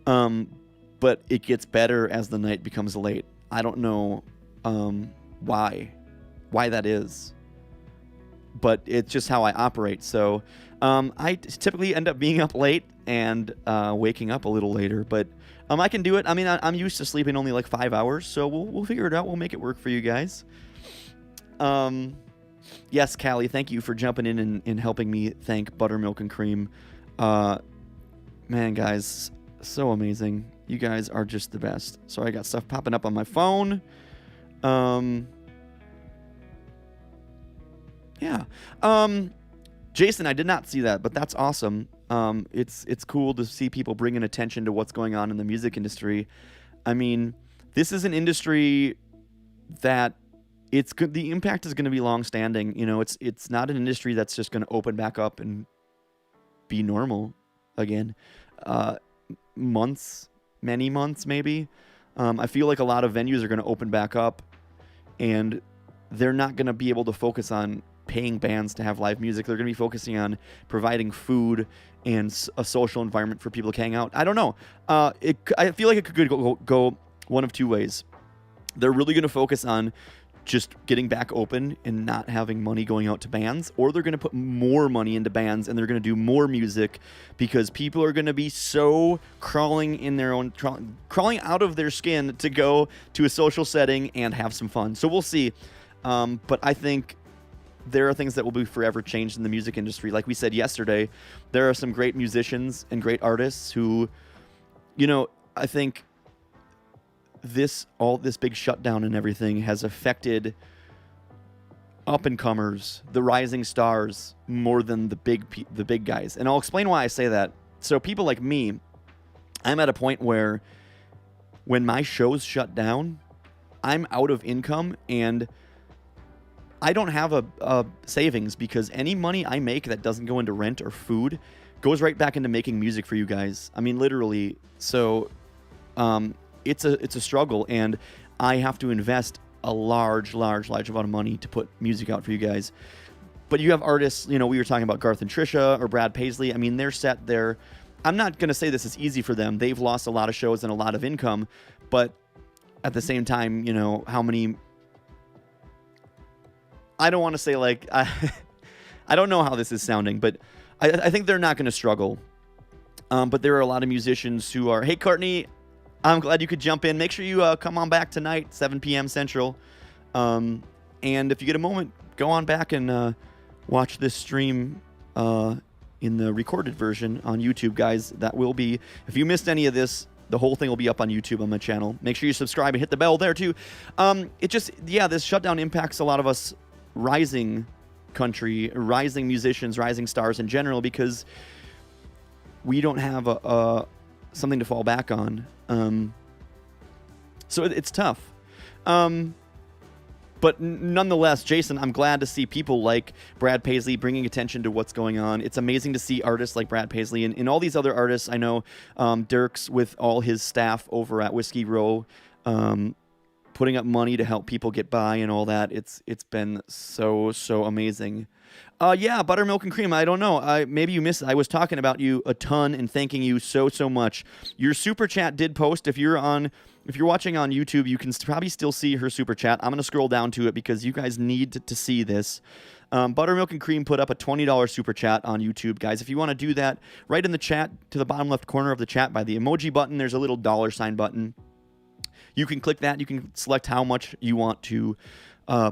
But it gets better as the night becomes late. I don't know why that is, but it's just how I operate. So I typically end up being up late and waking up a little later, but I can do it. I mean, I'm used to sleeping only like 5 hours, so we'll figure it out. We'll make it work for you guys. Yes, Callie, thank you for jumping in and helping me thank Buttermilk and Cream. Man, guys, so amazing. You guys are just the best. Sorry, I got stuff popping up on my phone. Yeah. Jason, I did not see that, but that's awesome. It's cool to see people bringing attention to what's going on in the music industry. I mean, this is an industry that it's good. The impact is going to be long-standing. It's not an industry that's just going to open back up and be normal again. Many months, maybe. I feel like a lot of venues are going to open back up, and they're not going to be able to focus on paying bands to have live music. They're going to be focusing on providing food and a social environment for people to hang out. I don't know. I feel like it could go one of two ways. They're really going to focus on just getting back open and not having money going out to bands, or they're going to put more money into bands and they're going to do more music because people are going to be so crawling out of their skin to go to a social setting and have some fun. So we'll see. But I think there are things that will be forever changed in the music industry. Like we said yesterday, there are some great musicians and great artists who, I think all this big shutdown and everything has affected up-and-comers, the rising stars, more than the big guys. And I'll explain why I say that. So people like me, I'm at a point where when my shows shut down, I'm out of income and I don't have a savings, because any money I make that doesn't go into rent or food goes right back into making music for you guys. I mean, literally. So it's a struggle, and I have to invest a large amount of money to put music out for you guys. But you have artists, we were talking about Garth and Trisha or Brad Paisley. I mean, they're set there. I'm not going to say this is easy for them. They've lost a lot of shows and a lot of income, but at the same time, how many... I don't want to say I don't know how this is sounding, but I think they're not going to struggle. But there are a lot of musicians who are, hey, Courtney, I'm glad you could jump in. Make sure you come on back tonight, 7 p.m. Central. And if you get a moment, go on back and watch this stream in the recorded version on YouTube, guys. That will be, if you missed any of this, the whole thing will be up on YouTube on my channel. Make sure you subscribe and hit the bell there too. This shutdown impacts a lot of us rising musicians, rising stars in general, because we don't have something to fall back on. So it's tough. But nonetheless, Jason, I'm glad to see people like Brad Paisley bringing attention to what's going on. It's amazing to see artists like Brad Paisley and all these other artists. I know Dirks with all his staff over at Whiskey Row, putting up money to help people get by and all that. It's been so amazing. Buttermilk and cream. I don't know. Maybe you missed it. I was talking about you a ton and thanking you so much. Your super chat did post. If you're watching on YouTube, you can probably still see her super chat. I'm going to scroll down to it because you guys need to see this. Buttermilk and Cream put up a $20 super chat on YouTube, guys. If you want to do that, right in the chat to the bottom left corner of the chat by the emoji button, there's a little $sign button. You can click that. You can select how much you want to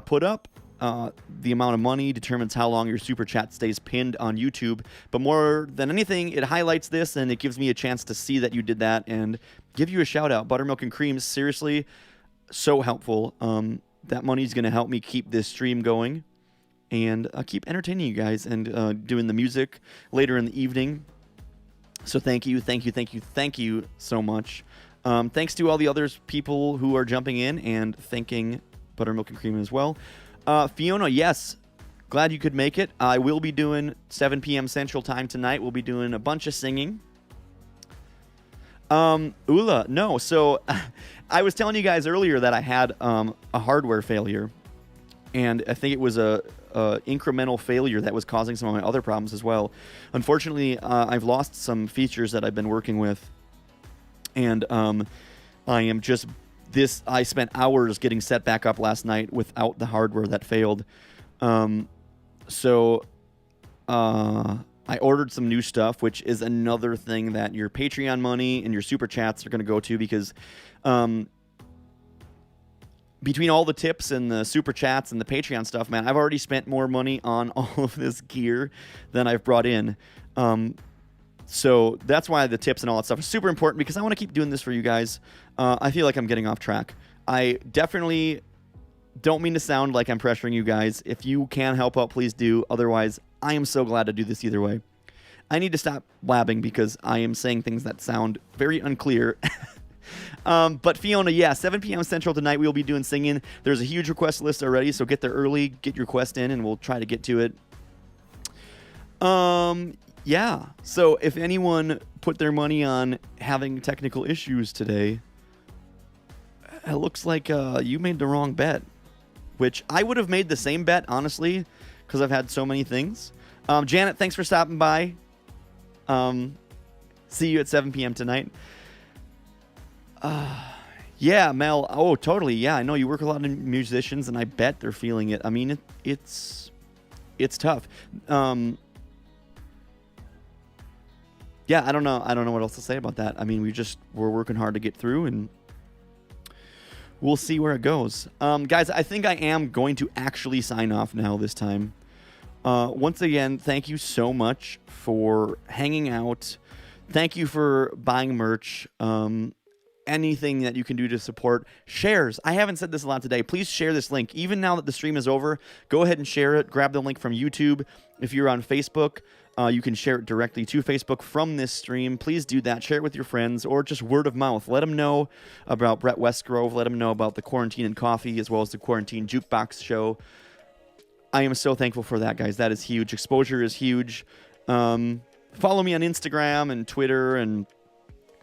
put up. The amount of money determines how long your super chat stays pinned on YouTube. But more than anything, it highlights this and it gives me a chance to see that you did that and give you a shout out. Buttermilk and Cream, seriously, so helpful. That money's going to help me keep this stream going and keep entertaining you guys and doing the music later in the evening. So thank you so much. Thanks to all the other people who are jumping in and thanking Buttermilk and Cream as well. Fiona, yes, glad you could make it. I will be doing 7 p.m. Central Time tonight. We'll be doing a bunch of singing. Ula, no. So I was telling you guys earlier that I had a hardware failure, and I think it was a incremental failure that was causing some of my other problems as well. Unfortunately, I've lost some features that I've been working with, and I am just... I spent hours getting set back up last night without the hardware that failed. So I ordered some new stuff, which is another thing that your Patreon money and your super chats are going to go to, because between all the tips and the super chats and the Patreon stuff, man, I've already spent more money on all of this gear than I've brought in. So that's why the tips and all that stuff is super important, because I want to keep doing this for you guys. I feel like I'm getting off track. I definitely don't mean to sound like I'm pressuring you guys. If you can help out, please do. Otherwise, I am so glad to do this either way. I need to stop blabbing because I am saying things that sound very unclear. But Fiona, yeah, 7 p.m. Central tonight, we'll be doing singing. There's a huge request list already, so get there early, get your request in, and we'll try to get to it. Yeah, so if anyone put their money on having technical issues today, it looks like you made the wrong bet, which I would have made the same bet, honestly, because I've had so many things. Janet, thanks for stopping by. See you at 7 p.m. tonight. Yeah, Mel. Oh, totally. Yeah, I know you work with a lot of musicians, and I bet they're feeling it. I mean, it's tough. Yeah, I don't know. I don't know what else to say about that. I mean, we're working hard to get through, and we'll see where it goes. Guys, I think I am going to actually sign off now this time. Once again, thank you so much for hanging out. Thank you for buying merch. Anything that you can do to support. Shares. I haven't said this a lot today. Please share this link. Even now that the stream is over, go ahead and share it. Grab the link from YouTube. If you're on Facebook, you can share it directly to Facebook from this stream. Please do that. Share it with your friends or just word of mouth. Let them know about Brett Westgrove. Let them know about the Quarantine and Coffee as well as the Quarantine Jukebox Show. I am so thankful for that, guys. That is huge. Exposure is huge. Follow me on Instagram and Twitter and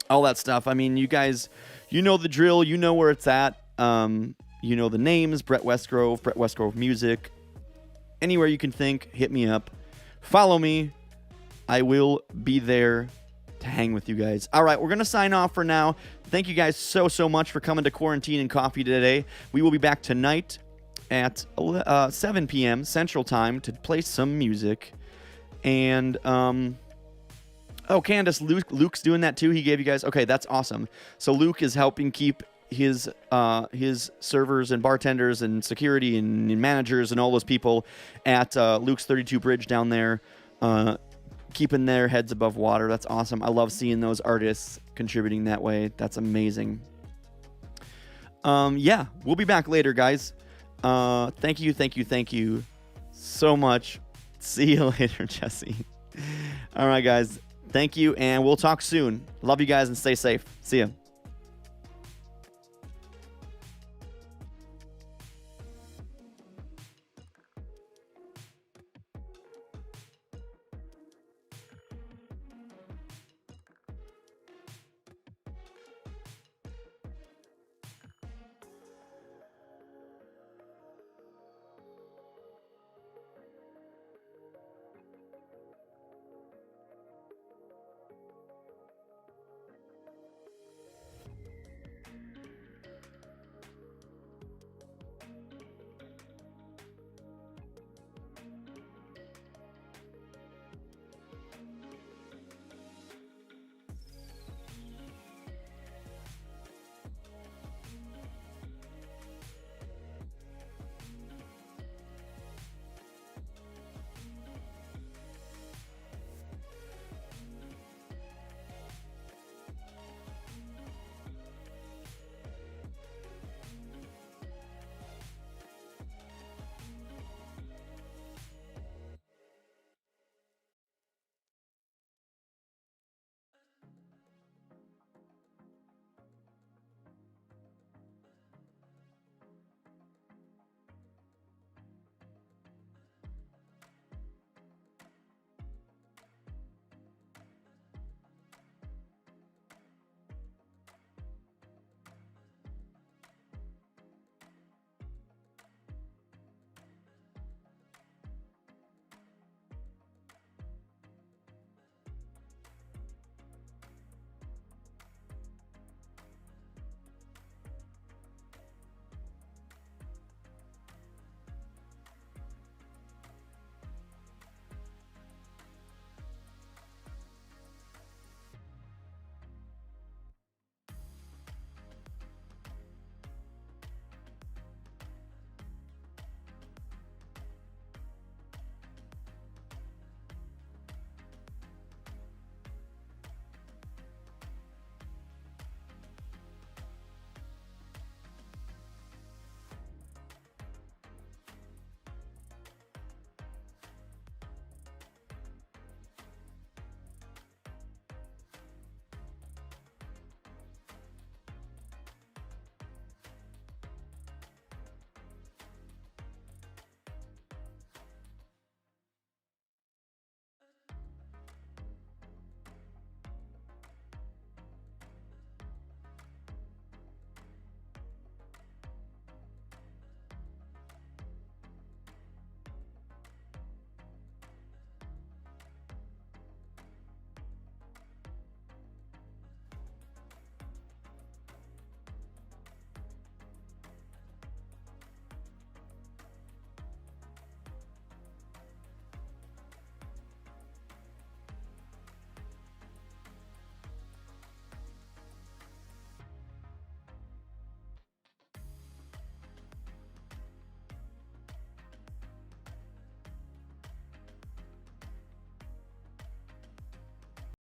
all that stuff. I mean, you guys, you know the drill. You know where it's at. You know the names, Brett Westgrove Music. Anywhere you can think, hit me up. Follow me. I will be there to hang with you guys. All right, we're going to sign off for now. Thank you guys so much for coming to Quarantine and Coffee today. We will be back tonight at 7 p.m. Central Time to play some music. And, oh, Candace, Luke's doing that too. He gave you guys... Okay, that's awesome. So Luke is helping keep his servers and bartenders and security and managers and all those people at Luke's 32 Bridge down there, keeping their heads above water. That's awesome. I love seeing those artists contributing that way. That's amazing. Yeah, we'll be back later, guys. Thank you so much. See you later, Jesse. All right, guys. Thank you, and we'll talk soon. Love you guys, and stay safe. See ya.